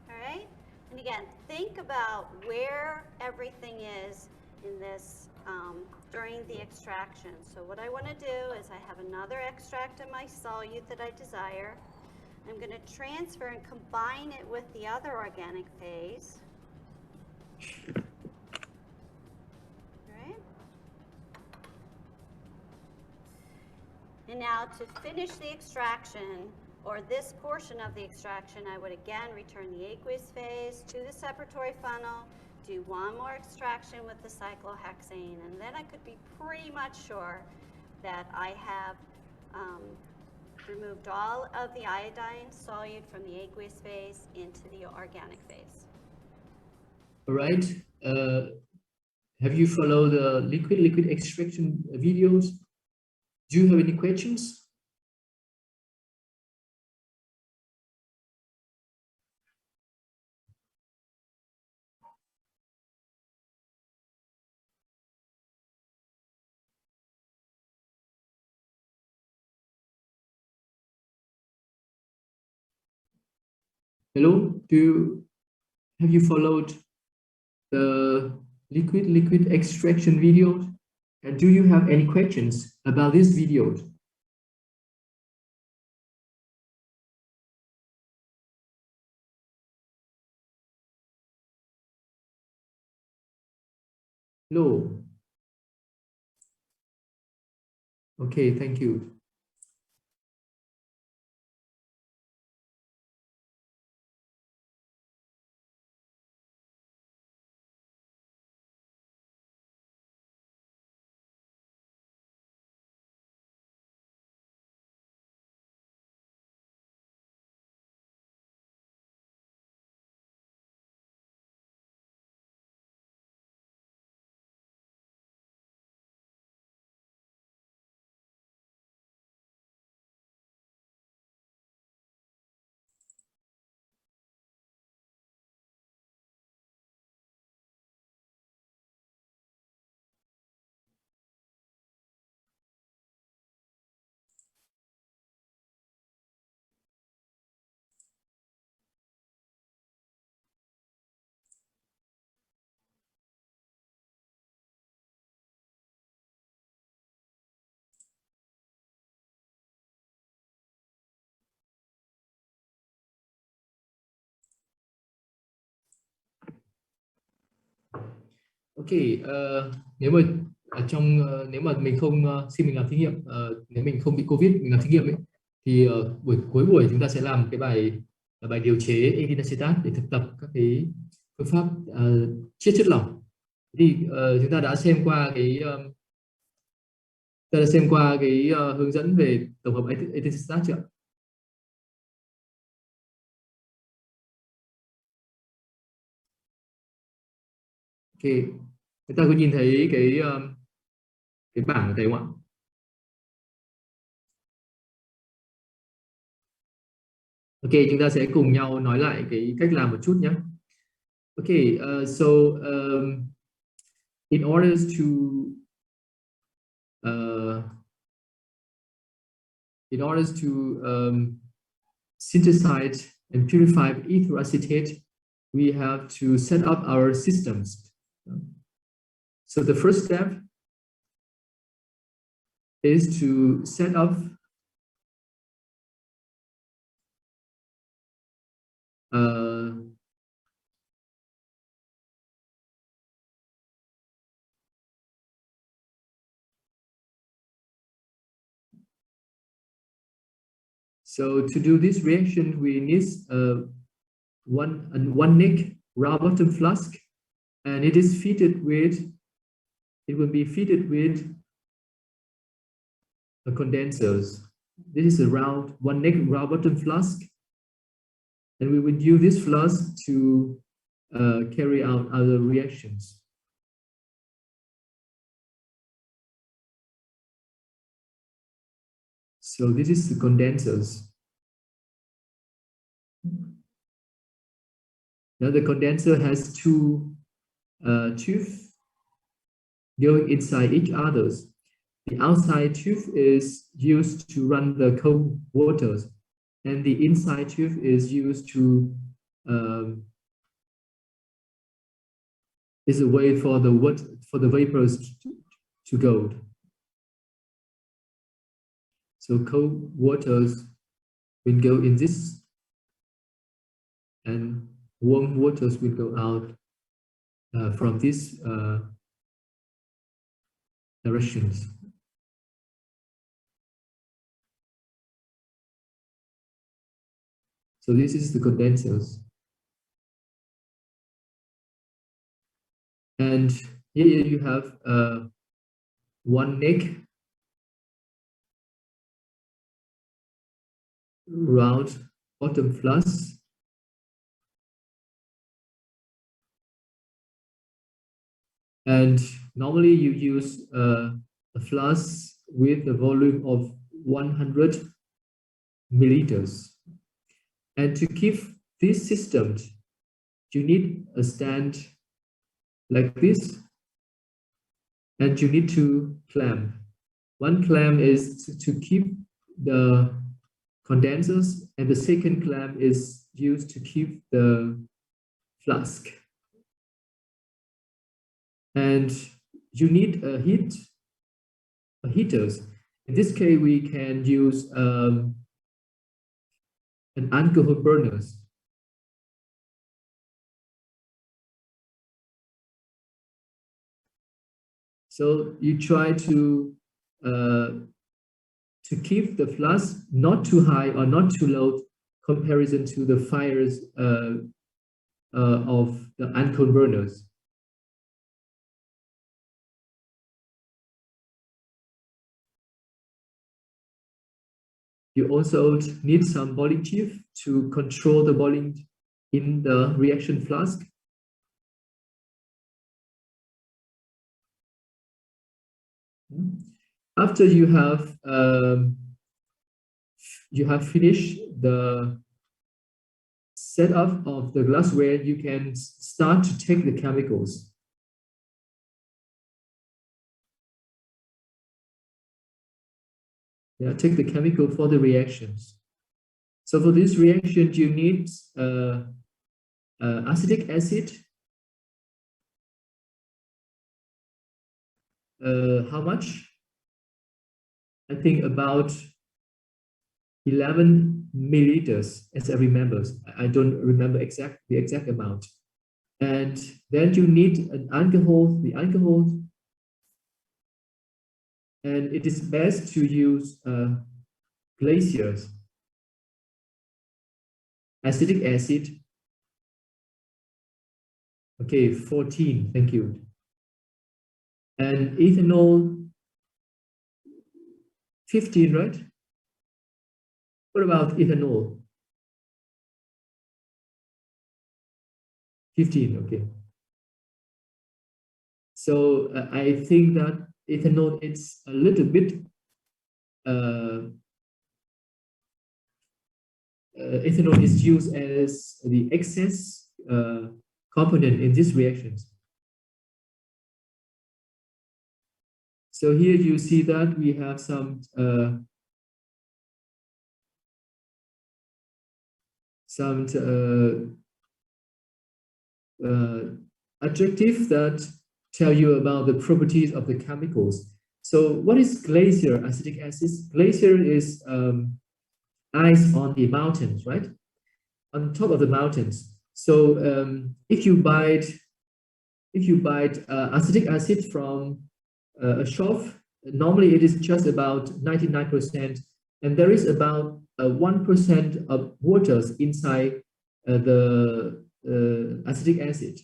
All right, and again, think about where everything is in this during the extraction. So what I want to do is I have another extract of my solute that I desire. I'm going to transfer and combine it with the other organic phase. And now to finish the extraction, or this portion of the extraction, I would again return the aqueous phase to the separatory funnel, do one more extraction with the cyclohexane, and then I could be pretty much sure that I have removed all of the iodine solute from the aqueous phase into the organic phase. All right. Have you followed the liquid extraction videos? Do you have any questions? Hello, have you followed the liquid extraction videos? And do you have any questions about this video? No. Okay, thank you. Ok, nếu mà mình không khi mình làm thí nghiệm, nếu mình không bị Covid mình làm thí nghiệm ấy, thì cuối buổi chúng ta sẽ làm cái bài điều chế etinacetat để thực tập các cái phương pháp chiết chất lỏng. Thì chúng ta đã xem qua cái hướng dẫn về tổng hợp etinacetat chưa? Ok, chúng ta có nhìn thấy cái bảng ở đây không ạ? Ok, chúng ta sẽ cùng nhau nói lại cái cách làm một chút nhé. Okay, so in order to synthesize and purify ethyl acetate, we have to set up our systems. So the first step is to set up so to do this reaction, we need one neck round bottom flask, and it is fitted with. It will be fitted with condensers. This is a one neck round bottom flask, and we would use this flask to carry out other reactions. So this is the condensers. Now the condenser has two tubes going inside each others. The outside tube is used to run the cold waters, and the inside tube is used to is a way for the vapors to go. So cold waters will go in this, and warm waters will go out from these directions. So this is the condensers. And here you have one neck, round bottom flask, and normally you use a flask with a volume of 100 milliliters. And to keep this system, you need a stand like this, and you need to clamp. One clamp is to keep the condensers, and the second clamp is used to keep the flask. And you need heaters. In this case, we can use an alcohol burners. So you try to keep the flask not too high or not too low comparison to the fires of the alcohol burners. You also need some boiling tube to control the boiling in the reaction flask. After you have finished the setup of the glassware, you can start to take the chemicals. Yeah, take the chemical for the reactions. So for this reaction, you need acetic acid. How much? I think about 11 milliliters, as I remember. I don't remember the exact amount. And then you need an alcohol, the alcohol. And it is best to use glaciers, acetic acid. Okay, 14, thank you. And ethanol, 15, right? What about ethanol? 15, okay. So I think that ethanol, it's a little bit ethanol is used as the excess component in these reactions. So here you see that we have some adjectives that tell you about the properties of the chemicals. So what is glacier acetic acid? Glacier is ice on the mountains, right? On top of the mountains. So if you bite acetic acid from a shop, normally it is just about 99%, and there is about 1% of waters inside the acetic acid.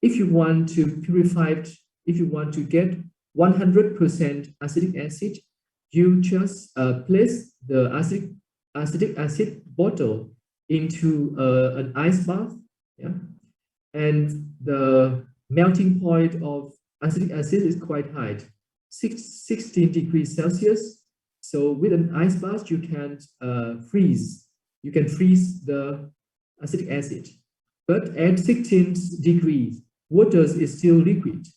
If you want to purify it, if you want to get 100% acetic acid, you just place the acetic acid bottle into an ice bath, yeah, and the melting point of acetic acid is quite high, 16 degrees Celsius. So with an ice bath, you can freeze. You can freeze the acetic acid, but at 16 degrees, water is still liquid.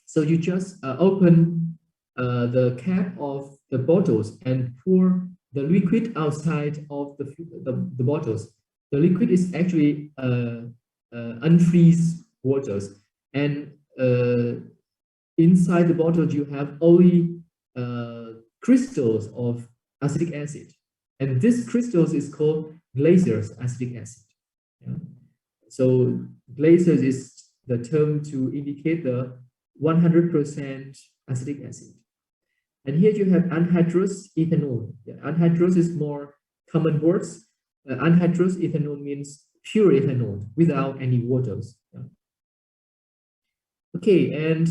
So you just open the cap of the bottles and pour the liquid outside of the bottles. The liquid is actually unfreeze waters, and inside the bottle you have only crystals of acetic acid, and this crystals is called glaciers acetic acid. Yeah? So glaciers is the term to indicate the 100% acetic acid. And here you have anhydrous ethanol. Yeah, anhydrous is more common words. Anhydrous ethanol means pure ethanol without any waters. Yeah. Okay, and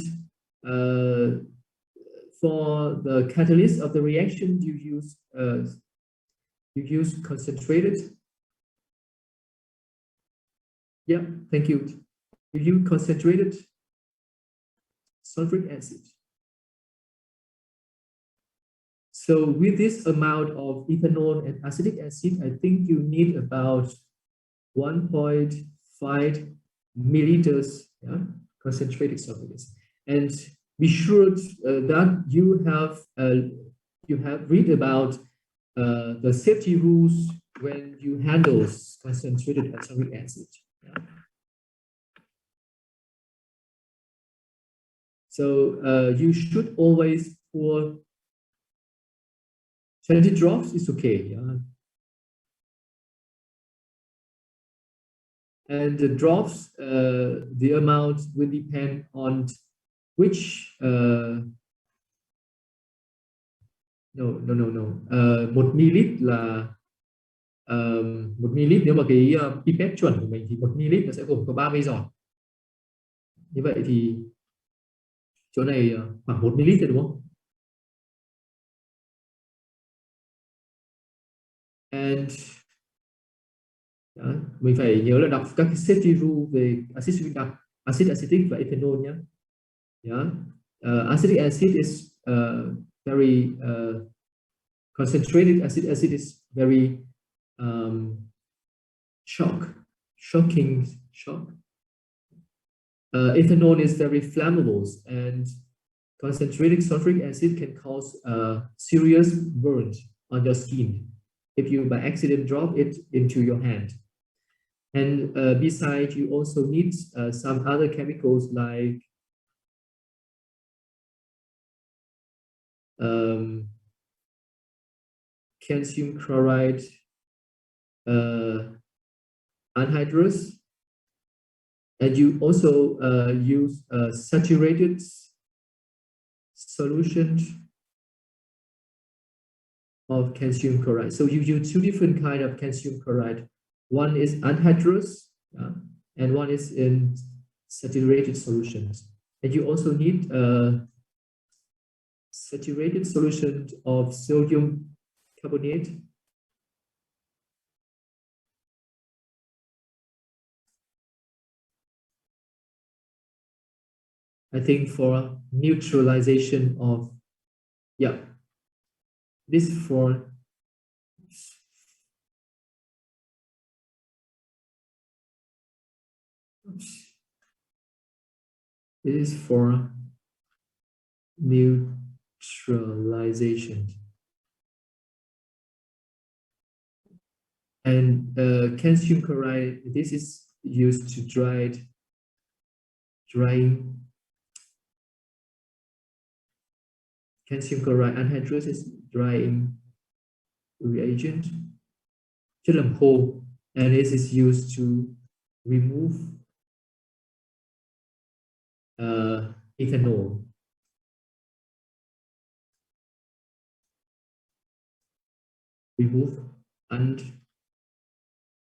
for the catalyst of the reaction, you use concentrated. Yeah, thank you. You use concentrated sulfuric acid. So with this amount of ethanol and acetic acid, I think you need about 1.5 milliliters, yeah, concentrated sulfuric acid. And be sure that you have read about the safety rules when you handle concentrated sulfuric acid. Yeah. So you should always pour 20 drops is okay. Yeah. And the drops, the amount will depend on which no. 1 ml là 1 ml, nếu mà cái pipette chuẩn của mình thì 1 ml nó sẽ gồm có 30 giọt. Như vậy thì chỗ này khoảng 1 ml rồi đúng không? And mình phải nhớ là đọc các cái safety rule về acid đặc, acid acetic và ethanol nhé. Yeah. Acetic acid is very concentrated acid is very shocking. Ethanol is very flammable, and concentrated sulfuric acid can cause serious burns on your skin if you by accident drop it into your hand. And besides, you also need some other chemicals like calcium chloride anhydrous, and you also use saturated solution of calcium chloride. So you use two different kinds of calcium chloride. One is anhydrous, and one is in saturated solutions. And you also need saturated solution of sodium carbonate. I think for neutralization of, yeah, this for it is for neutralization. And calcium chloride, this is used to drying calcium chloride anhydrous is drying reagent, chất làm khô, and this is used to remove ethanol. Remove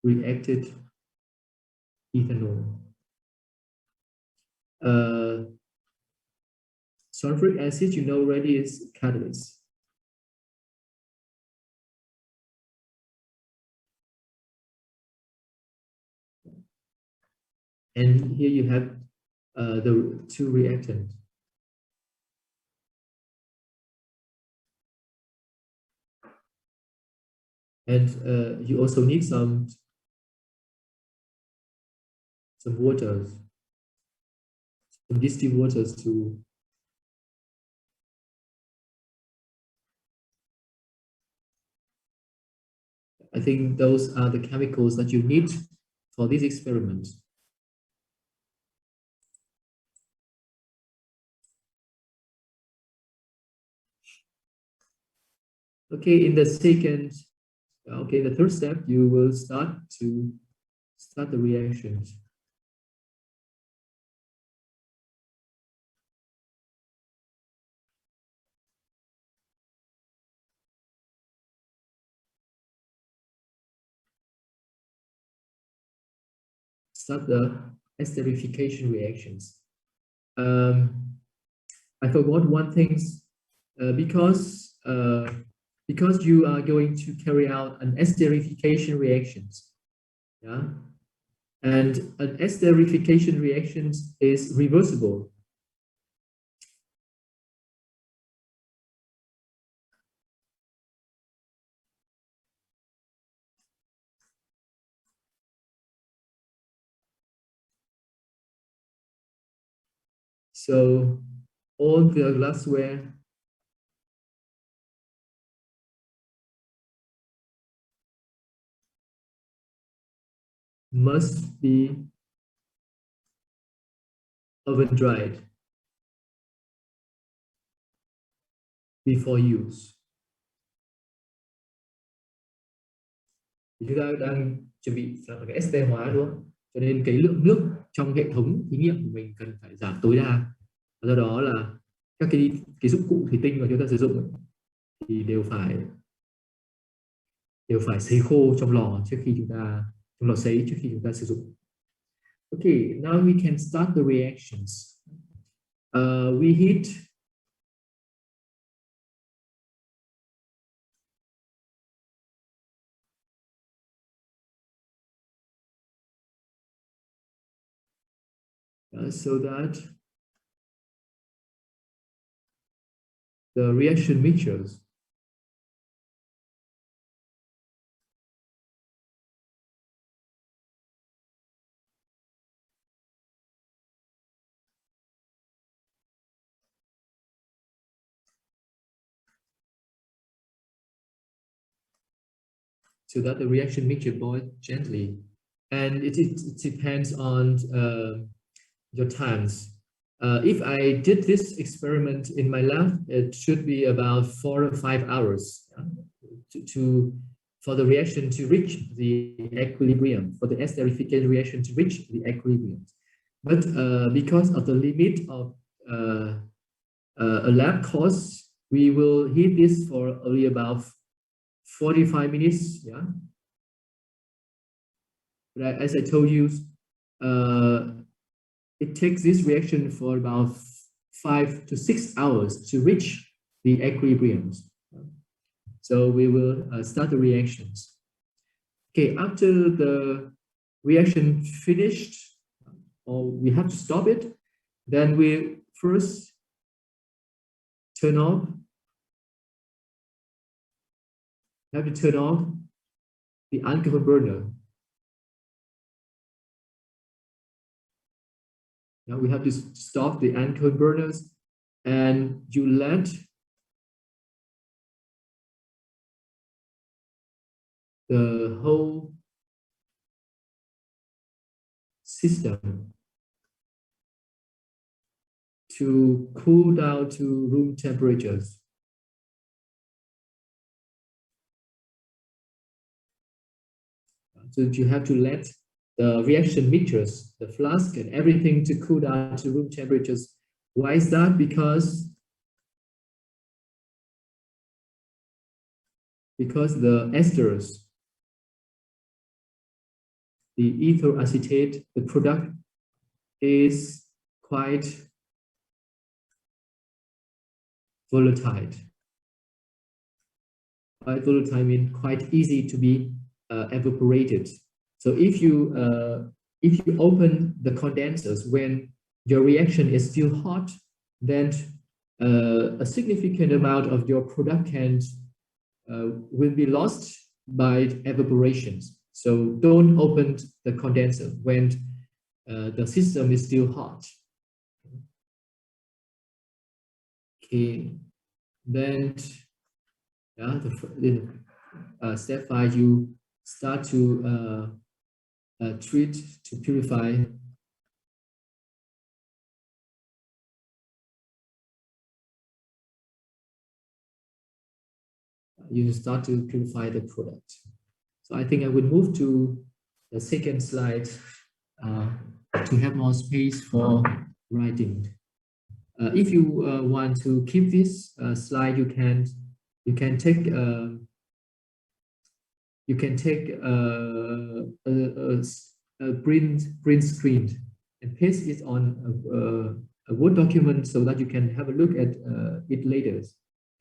unreacted ethanol. Sulfuric acid, you know already, is catalyst. And here you have the two reactants. And you also need some waters, some distilled waters to I think those are the chemicals that you need for this experiment. Okay, in the the third step, you will start the reactions. Start the esterification reactions. I forgot one thing, because you are going to carry out an esterification reactions, yeah, and an esterification reactions is reversible. So all the glassware must be oven dried before use. Chúng ta đang chuẩn bị cái este hóa đúng không? Cho nên cái lượng nước trong hệ thống thí nghiệm của mình cần phải giảm tối đa. Do đó là các cái dụng cụ thủy tinh mà chúng ta sử dụng thì đều phải sấy khô trong lò sấy trước khi chúng ta sử dụng. Okay, now we can start the reactions. We heat so that the reaction mixtures boils gently, and it depends on your times. If I did this experiment in my lab, it should be about 4 or 5 hours for the reaction to reach the equilibrium, for the esterification reaction to reach the equilibrium. But because of the limit of a lab course, we will heat this for only about 45 minutes. Yeah. But as I told you, it takes this reaction for about 5 to 6 hours to reach the equilibrium. So we will start the reactions. Okay, after the reaction finished, or we have to stop it, then we first turn off. Have to turn off the alcohol burner. Now we have to stop the alcohol burners, and you let the whole system to cool down to room temperatures. So you have to let the reaction mixtures, the flask and everything to cool down to room temperatures. Why is that? Because the esters, the ethyl acetate, the product is quite volatile. Quite volatile means quite easy to be evaporated. So if you open the condensers when your reaction is still hot, then a significant amount of your product will be lost by evaporations. So don't open the condenser when the system is still hot. Okay, then step 5, you start to treat, to purify. You start to purify the product. So I think I would move to the second slide to have more space for writing. If you want to keep this slide, you can take a print screen and paste it on a Word document so that you can have a look at it later.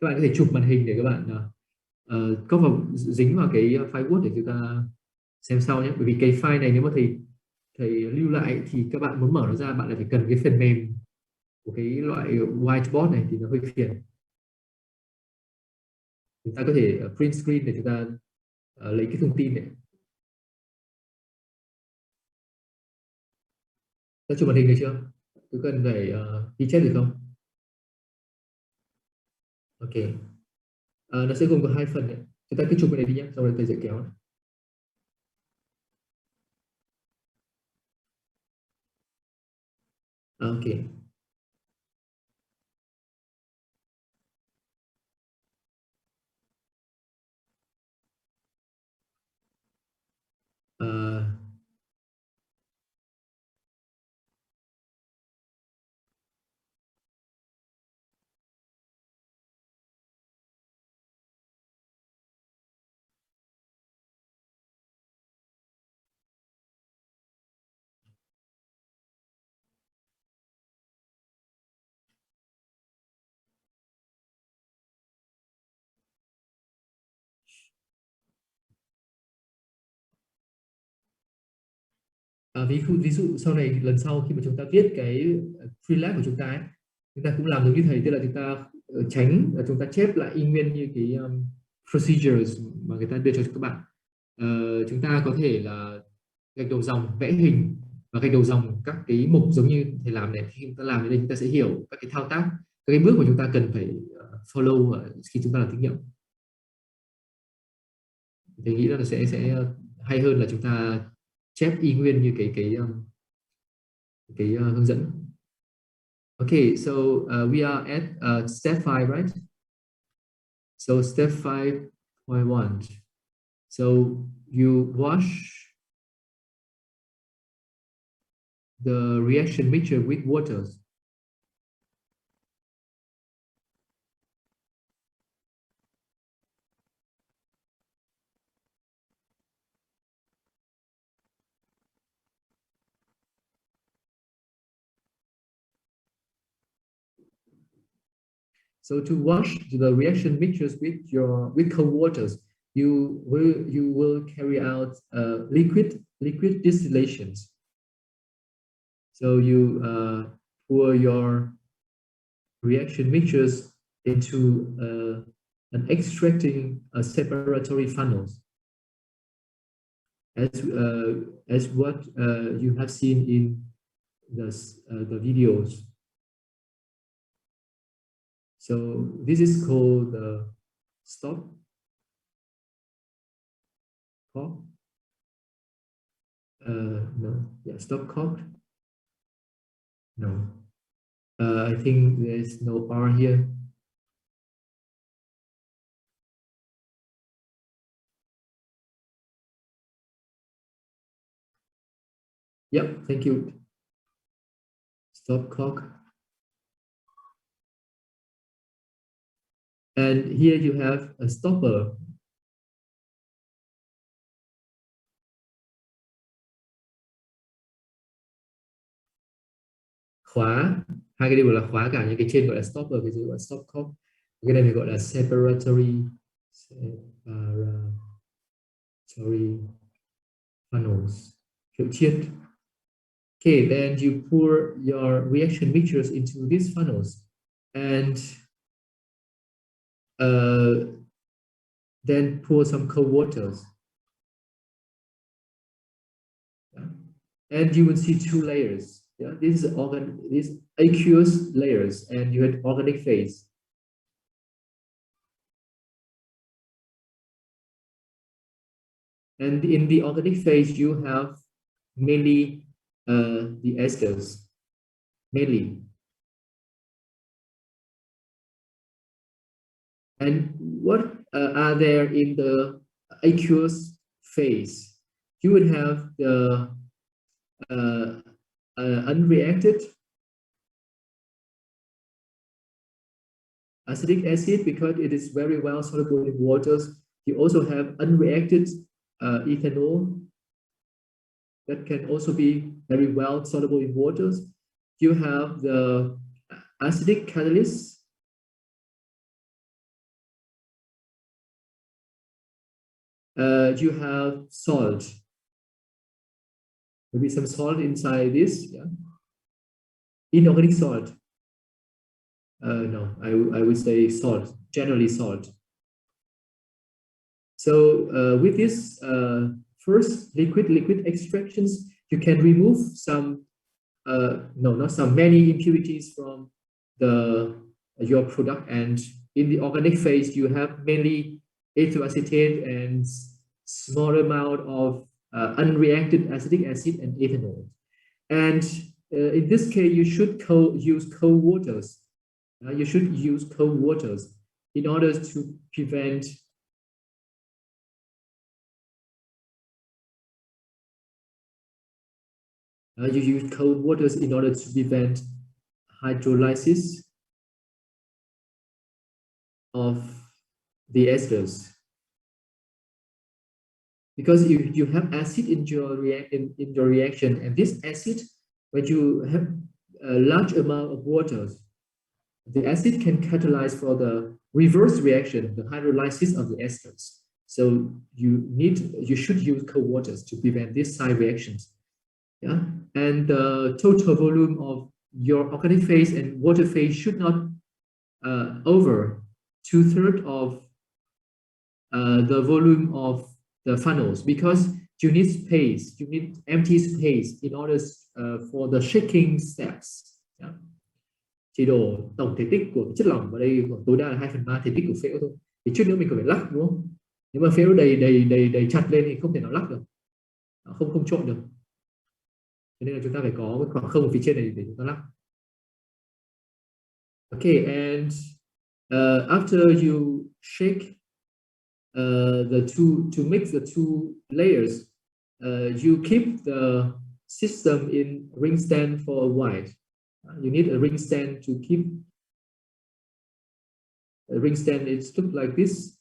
Các bạn có thể chụp màn hình để các bạn có vào dính vào cái file Word để chúng ta xem sau nhé. Bởi vì cái file này nếu mà thầy lưu lại thì các bạn muốn mở nó ra, bạn lại phải cần cái phần mềm của cái loại whiteboard này thì nó hơi phiền. Chúng ta có thể print screen để chúng ta lấy cái thông tin này. Ta chụp màn hình được chưa? Tôi cần phải ghi chép được không? Ok. Nó sẽ gồm có 2 phần này. Chúng ta cứ chụp cái này đi nhé, xong rồi thầy sẽ kéo này. Ok. Ví dụ sau này lần sau khi mà chúng ta viết cái pre-lab của chúng ta ấy, chúng ta cũng làm giống như thầy, tức là chúng ta tránh là chúng ta chép lại y nguyên như cái procedures mà người ta đưa cho các bạn. Chúng ta có thể là gạch đầu dòng, vẽ hình và gạch đầu dòng các cái mục giống như thầy làm này. Khi chúng ta làm đến đây chúng ta sẽ hiểu các cái thao tác, các cái bước mà chúng ta cần phải follow khi chúng ta làm thí nghiệm. Thầy nghĩ là nó sẽ hay hơn là chúng ta chép y nguyên như cái hướng dẫn. Okay, so we are at step 5, right? So step 5.1. So you wash the reaction mixture with waters. So to wash the reaction mixtures with cold waters, you will carry out liquid distillations. So you pour your reaction mixtures into an extracting separatory funnels, as what you have seen in the videos. So this is called stop cock. Stop cock. No, I think there's no R here. Yep, thank you. Stop cock. And here you have a stopper. Khóa, hai cái đều là khóa cả, những cái trên gọi là stopper, cái dưới gọi là stop cock. Cái này mình gọi là separatory funnels, hiệu chiết. Okay, then you pour your reaction mixtures into these funnels, and then pour some cold waters. And you will see 2 layers. Yeah, this is these aqueous layers, and you had organic phase. And in the organic phase, you have mainly the esters, mainly. And what are there in the aqueous phase? You would have the unreacted acetic acid because it is very well soluble in waters. You also have unreacted ethanol that can also be very well soluble in waters. You have the acidic catalyst. You have salt. Maybe some salt inside this. Yeah. Inorganic salt. No, I would say salt, generally salt. So with this first liquid extractions, you can remove some, no, not some, many impurities from your product. And in the organic phase, you have mainly ethyl acetate and small amount of unreacted acetic acid and ethanol. And in this case, you should use cold waters. You should use cold waters in order to prevent you use cold waters in order to prevent hydrolysis of the esters. Because you have acid in your reaction, and this acid, when you have a large amount of water, the acid can catalyze for the reverse reaction, the hydrolysis of the esters. So you should use cold waters to prevent these side reactions. Yeah, and the total volume of your organic phase and water phase should not over 2/3 of the volume of the funnels, because you need space, you need empty space in order for the shaking steps. Yeah. Chỉ đồ tổng thể tích của chất lỏng ở đây tối đa là 2/3 thể tích của phễu thôi. Thì chút nữa mình cần phải lắc, đúng không? Nếu mà phễu đầy chặt lên thì không thể nào lắc được, không trộn được. Cho nên là chúng ta phải có một khoảng không ở phía trên này để chúng ta lắc. Okay, and after you shake to mix the two layers, you keep the system in ring stand for a while. You need a ring stand to keep a ring stand. It's look like this.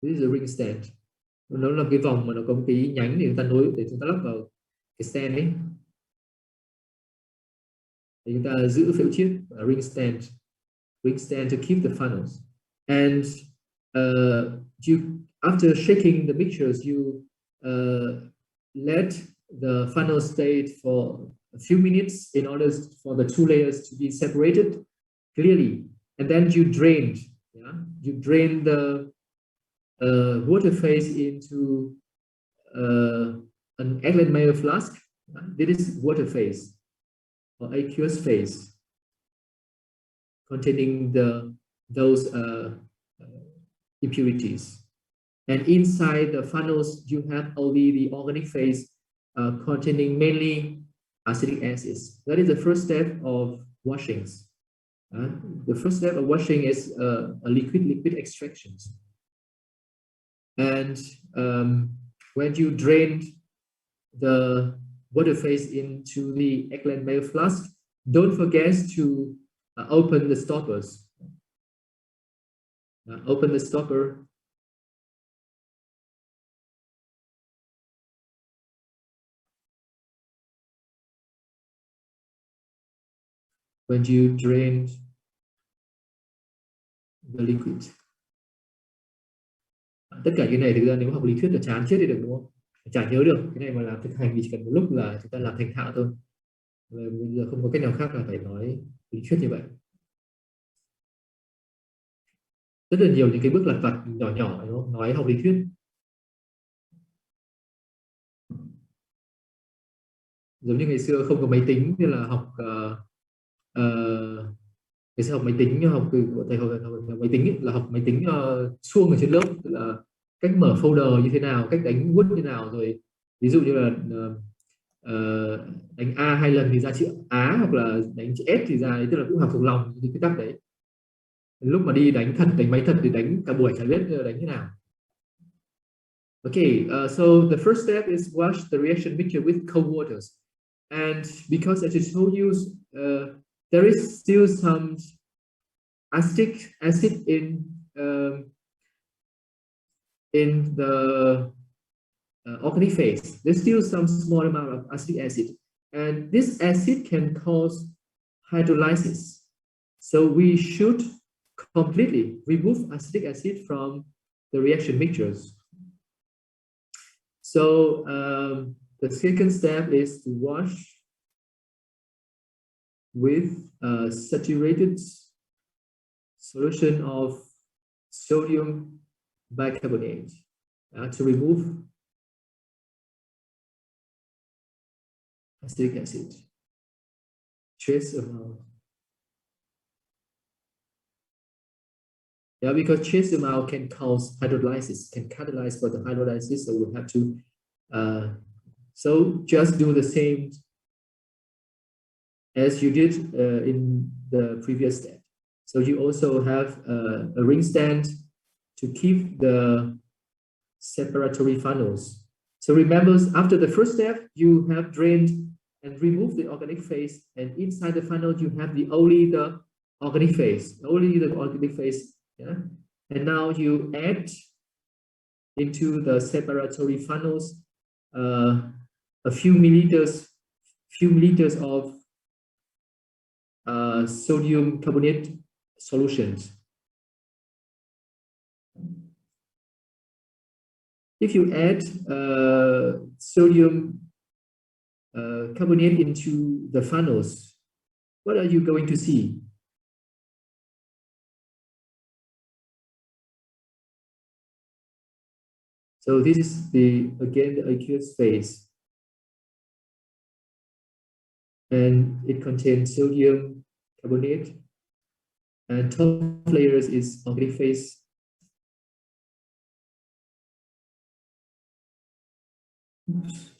This is a ring stand. Nó là cái vòng mà nó có một cái nhánh để chúng ta nối, để chúng ta lắp vào cái stand ấy. Để chúng ta giữ phễu chiết, ring stand to keep the funnels. And after shaking the mixtures, you let the funnel stay for a few minutes in order for the two layers to be separated clearly. And then you drained. Yeah, you drain the water phase into an Eggland Mayer flask. This is water phase or aqueous phase, containing those impurities. And inside the funnels, you have only the organic phase containing mainly acetic acids. That is the first step of washings. The first step of washing is a liquid extractions. And when you drained the water phase into the Eggland Mayer flask, don't forget to open the stoppers. Open the stopper. When you drained the liquid. Tất cả cái này thực ra nếu học lý thuyết là chán chết đi được, đúng không? Chả nhớ được. Cái này mà làm thực hành thì chỉ cần một lúc là chúng ta làm thành thạo thôi. Bây giờ không có cách nào khác là phải nói lý thuyết như vậy. Rất là nhiều những cái bước lặt vặt nhỏ nhỏ, đúng không? Nói học lý thuyết. Giống như ngày xưa không có máy tính nên là học Cái sẽ học máy tính, học từ thầy học máy tính ấy, là học máy tính suông ở trên lớp, tức là cách mở folder như thế nào, cách đánh Word như nào, rồi ví dụ như là đánh A 2 lần thì ra chữ Á, hoặc là đánh chữ S thì ra đấy, tức là cũng học thuộc lòng những cái tắc đấy. Lúc mà đi đánh thật, đánh máy thật thì đánh cả buổi chả biết đánh thế nào. Okay, so the first step is wash the reaction mixture with cold waters, and because as I told you, there is still some acetic acid in the organic phase. There's still some small amount of acetic acid, and this acid can cause hydrolysis. So we should completely remove acetic acid from the reaction mixtures. So the second step is to wash with a saturated solution of sodium bicarbonate to remove acetic acid, trace amount. Yeah, because trace amount can cause hydrolysis, can catalyze for the hydrolysis, so we'll have to so just do the same as you did in the previous step. So you also have a ring stand to keep the separatory funnels. So remember, after the first step, you have drained and removed the organic phase, and inside the funnel you have only the organic phase, yeah. And now you add into the separatory funnels a few milliliters of sodium carbonate solutions. If you add sodium carbonate into the funnels, what are you going to see? So this is again the aqueous phase, and it contains sodium carbonate, and top layers is organic phase. Oops.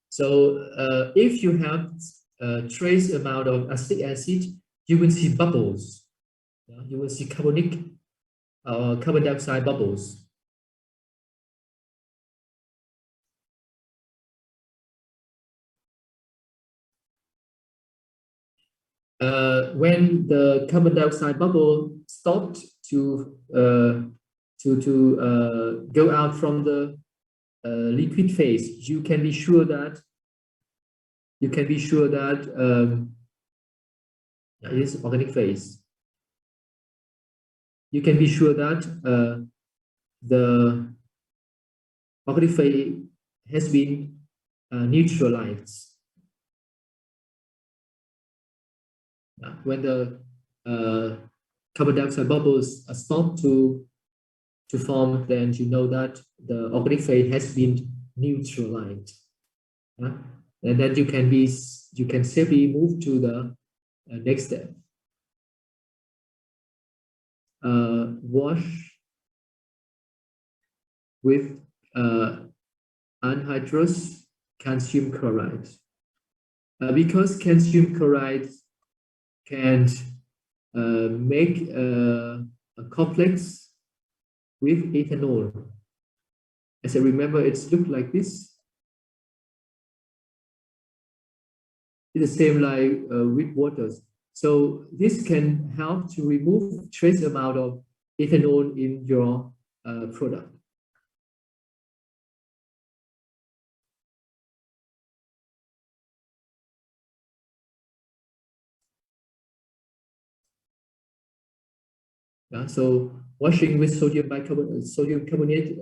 So if you have a trace amount of acetic acid, you will see bubbles. You will see carbon dioxide bubbles. When the carbon dioxide bubble stopped to go out from the liquid phase, you can be sure that it is organic phase. You can be sure that the organic phase has been neutralized. When the carbon dioxide bubbles stop to form, then you know that the organic phase has been neutralized. And then you can safely move to the next step. Wash with anhydrous calcium chloride. Because calcium chloride can make a complex with ethanol. As I remember, it's looked like this. It's the same like with waters. So this can help to remove trace amount of ethanol in your product. Yeah, so washing with sodium carbonate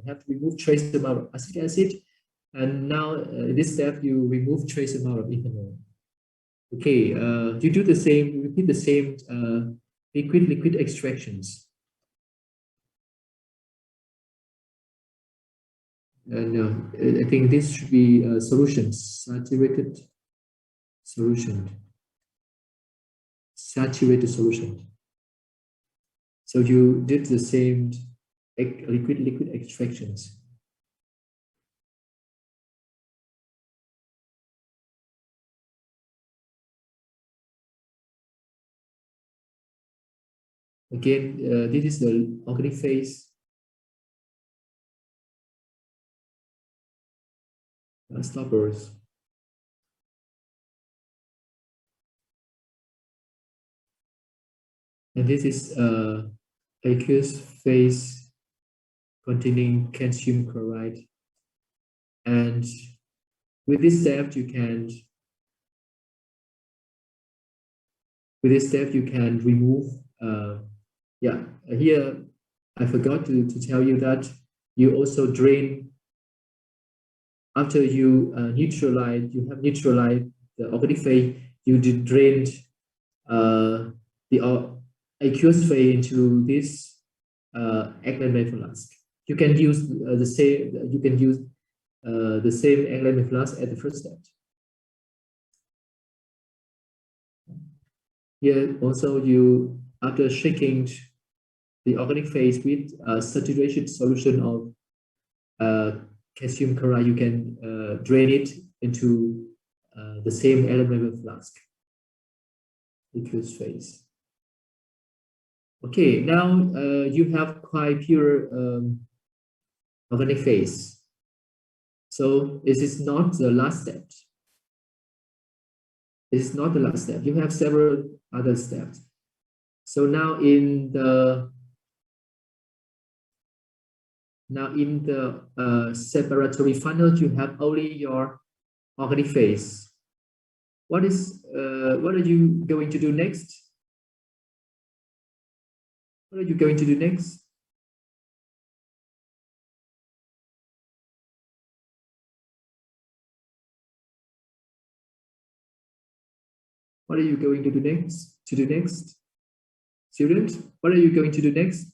have to remove trace amount of acetic acid, and now in this step you remove trace amount of ethanol. Okay, you do the same, you repeat the same liquid extractions. No, I think this should be solutions, saturated solution. Saturated solution. So you did the same liquid extractions. Again, this is the organic phase. Stoppers. And this is aqueous phase containing calcium chloride. And with this step, you can remove. Here I forgot to tell you that you also drain after you neutralize. You have neutralized the organic phase. You drained the aqueous phase into this acrylamide flask. You can use the same. You can use the same acrylamide flask at the first step. Here also, you after shaking the organic phase with a saturation solution of calcium chloride, you can drain it into the same acrylamide flask. Aqueous phase. Okay, now you have quite pure organic phase. So this is not the last step. This is not the last step. You have several other steps. So now in the separatory funnel, you have only your organic phase. What are you going to do next? What are you going to do next? What are you going to do next? Student, what are you going to do next?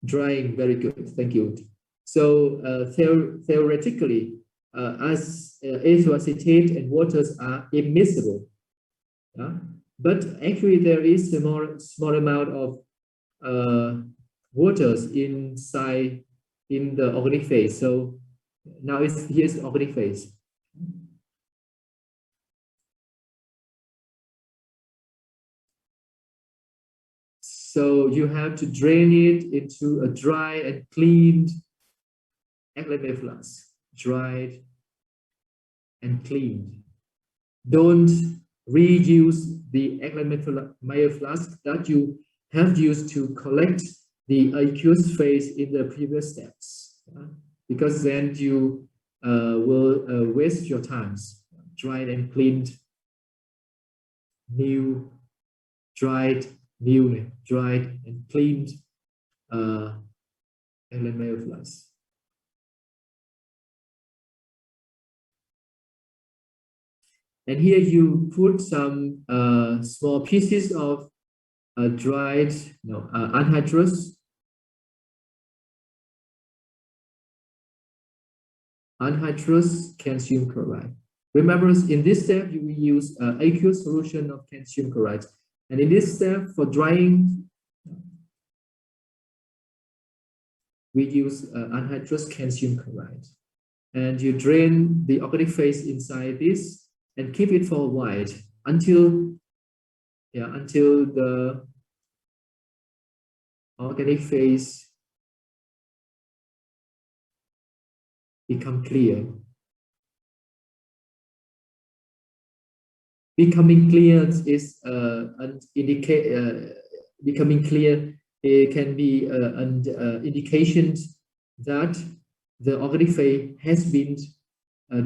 Drying, very good, thank you. So theoretically, as ethyl acetate and waters are immiscible, but actually there is a small amount of waters inside in the organic phase. So now here's the organic phase. So you have to drain it into a dry and cleaned acrylamide flask. Dried and cleaned. Don't reuse the acrylamide flask that you have used to collect the aqueous phase in the previous steps, because then you will waste your times. Dried and cleaned, new, dried, new, dried and cleaned acrylamide flask. And here you put some small pieces of dried, anhydrous calcium chloride. Remember, in this step, you will use aqueous solution of calcium chloride. And in this step, for drying, we use anhydrous calcium chloride. And you drain the organic phase inside this and keep it for a while until the organic phase become clear. Becoming clear is an becoming clear. It can be an indication that the organic phase has been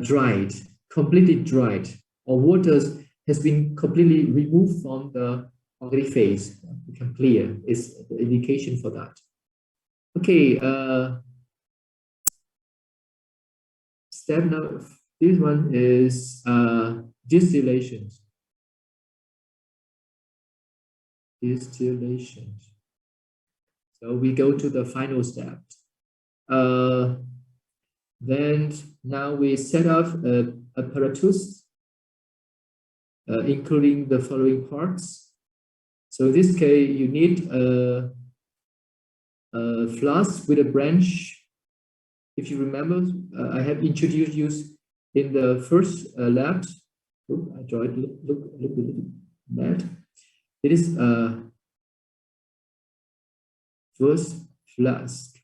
dried, completely dried, or waters has been completely removed from the organic phase. Become clear is the indication for that. Okay, step now. This one is distillation. distillation. So we go to the final step. Then now we set up an apparatus, including the following parts. So in this case, you need a flask with a branch. If you remember, I have introduced you in the first lab. Look, I tried look a little bit bad. It is a first flask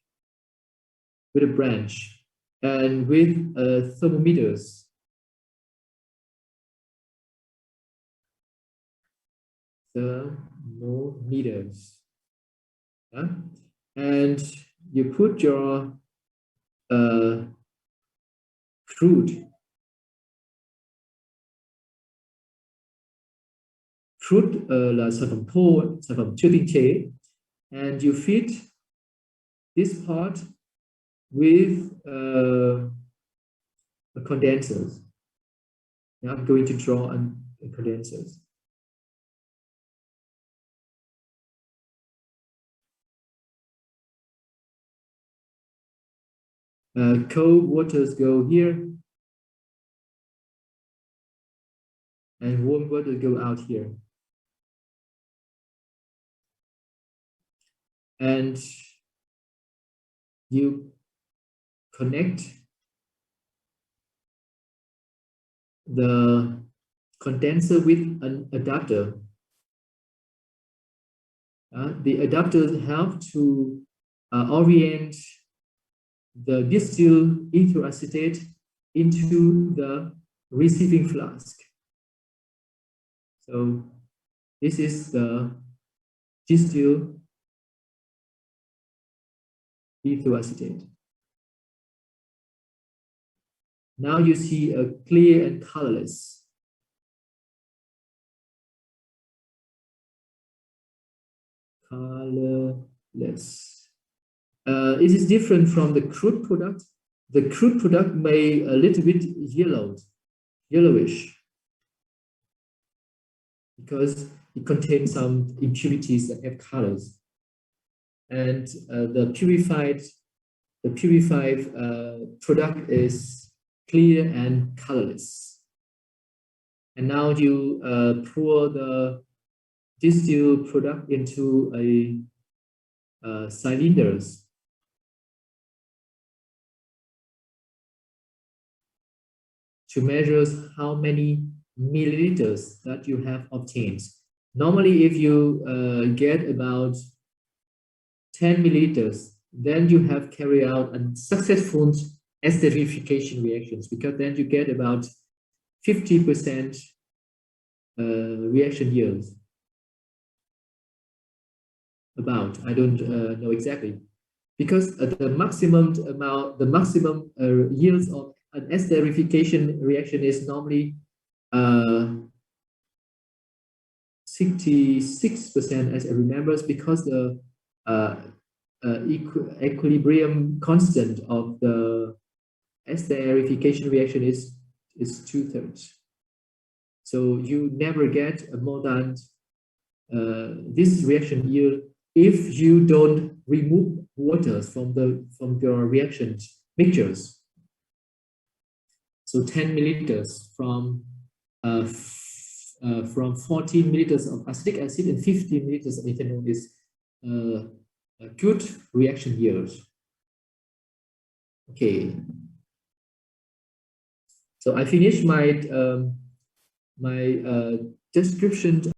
with a branch and with thermometers. Thermometers. Yeah? And you put your fruit là sản phẩm thô, sản phẩm chưa tinh chế, and you feed this part with condensers. Now I'm going to draw condensers. Cold waters go here, and warm water go out here. And you connect the condenser with an adapter. The adapters help to orient the distilled ethyl acetate into the receiving flask. So this is the distilled ethyl acetate. Now you see a clear and colorless. Colorless. It is different from the crude product. The crude product may a little bit yellowish, because it contains some impurities that have colors. And the purified product is clear and colorless. And now you pour the distilled product into a cylinders. To measure how many milliliters that you have obtained. Normally, if you get about 10 milliliters, then you have carried out a successful esterification reactions, because then you get about 50% reaction yield. About, I don't know exactly, because the maximum amount, the maximum yields of an esterification reaction is normally 66%, as I remember, because the equilibrium constant of the esterification reaction is 2/3. So you never get more than this reaction yield if you don't remove waters from your reaction mixtures. So 10 milliliters from 14 milliliters of acetic acid and 15 milliliters of ethanol is a good reaction yield. Okay. So I finished my description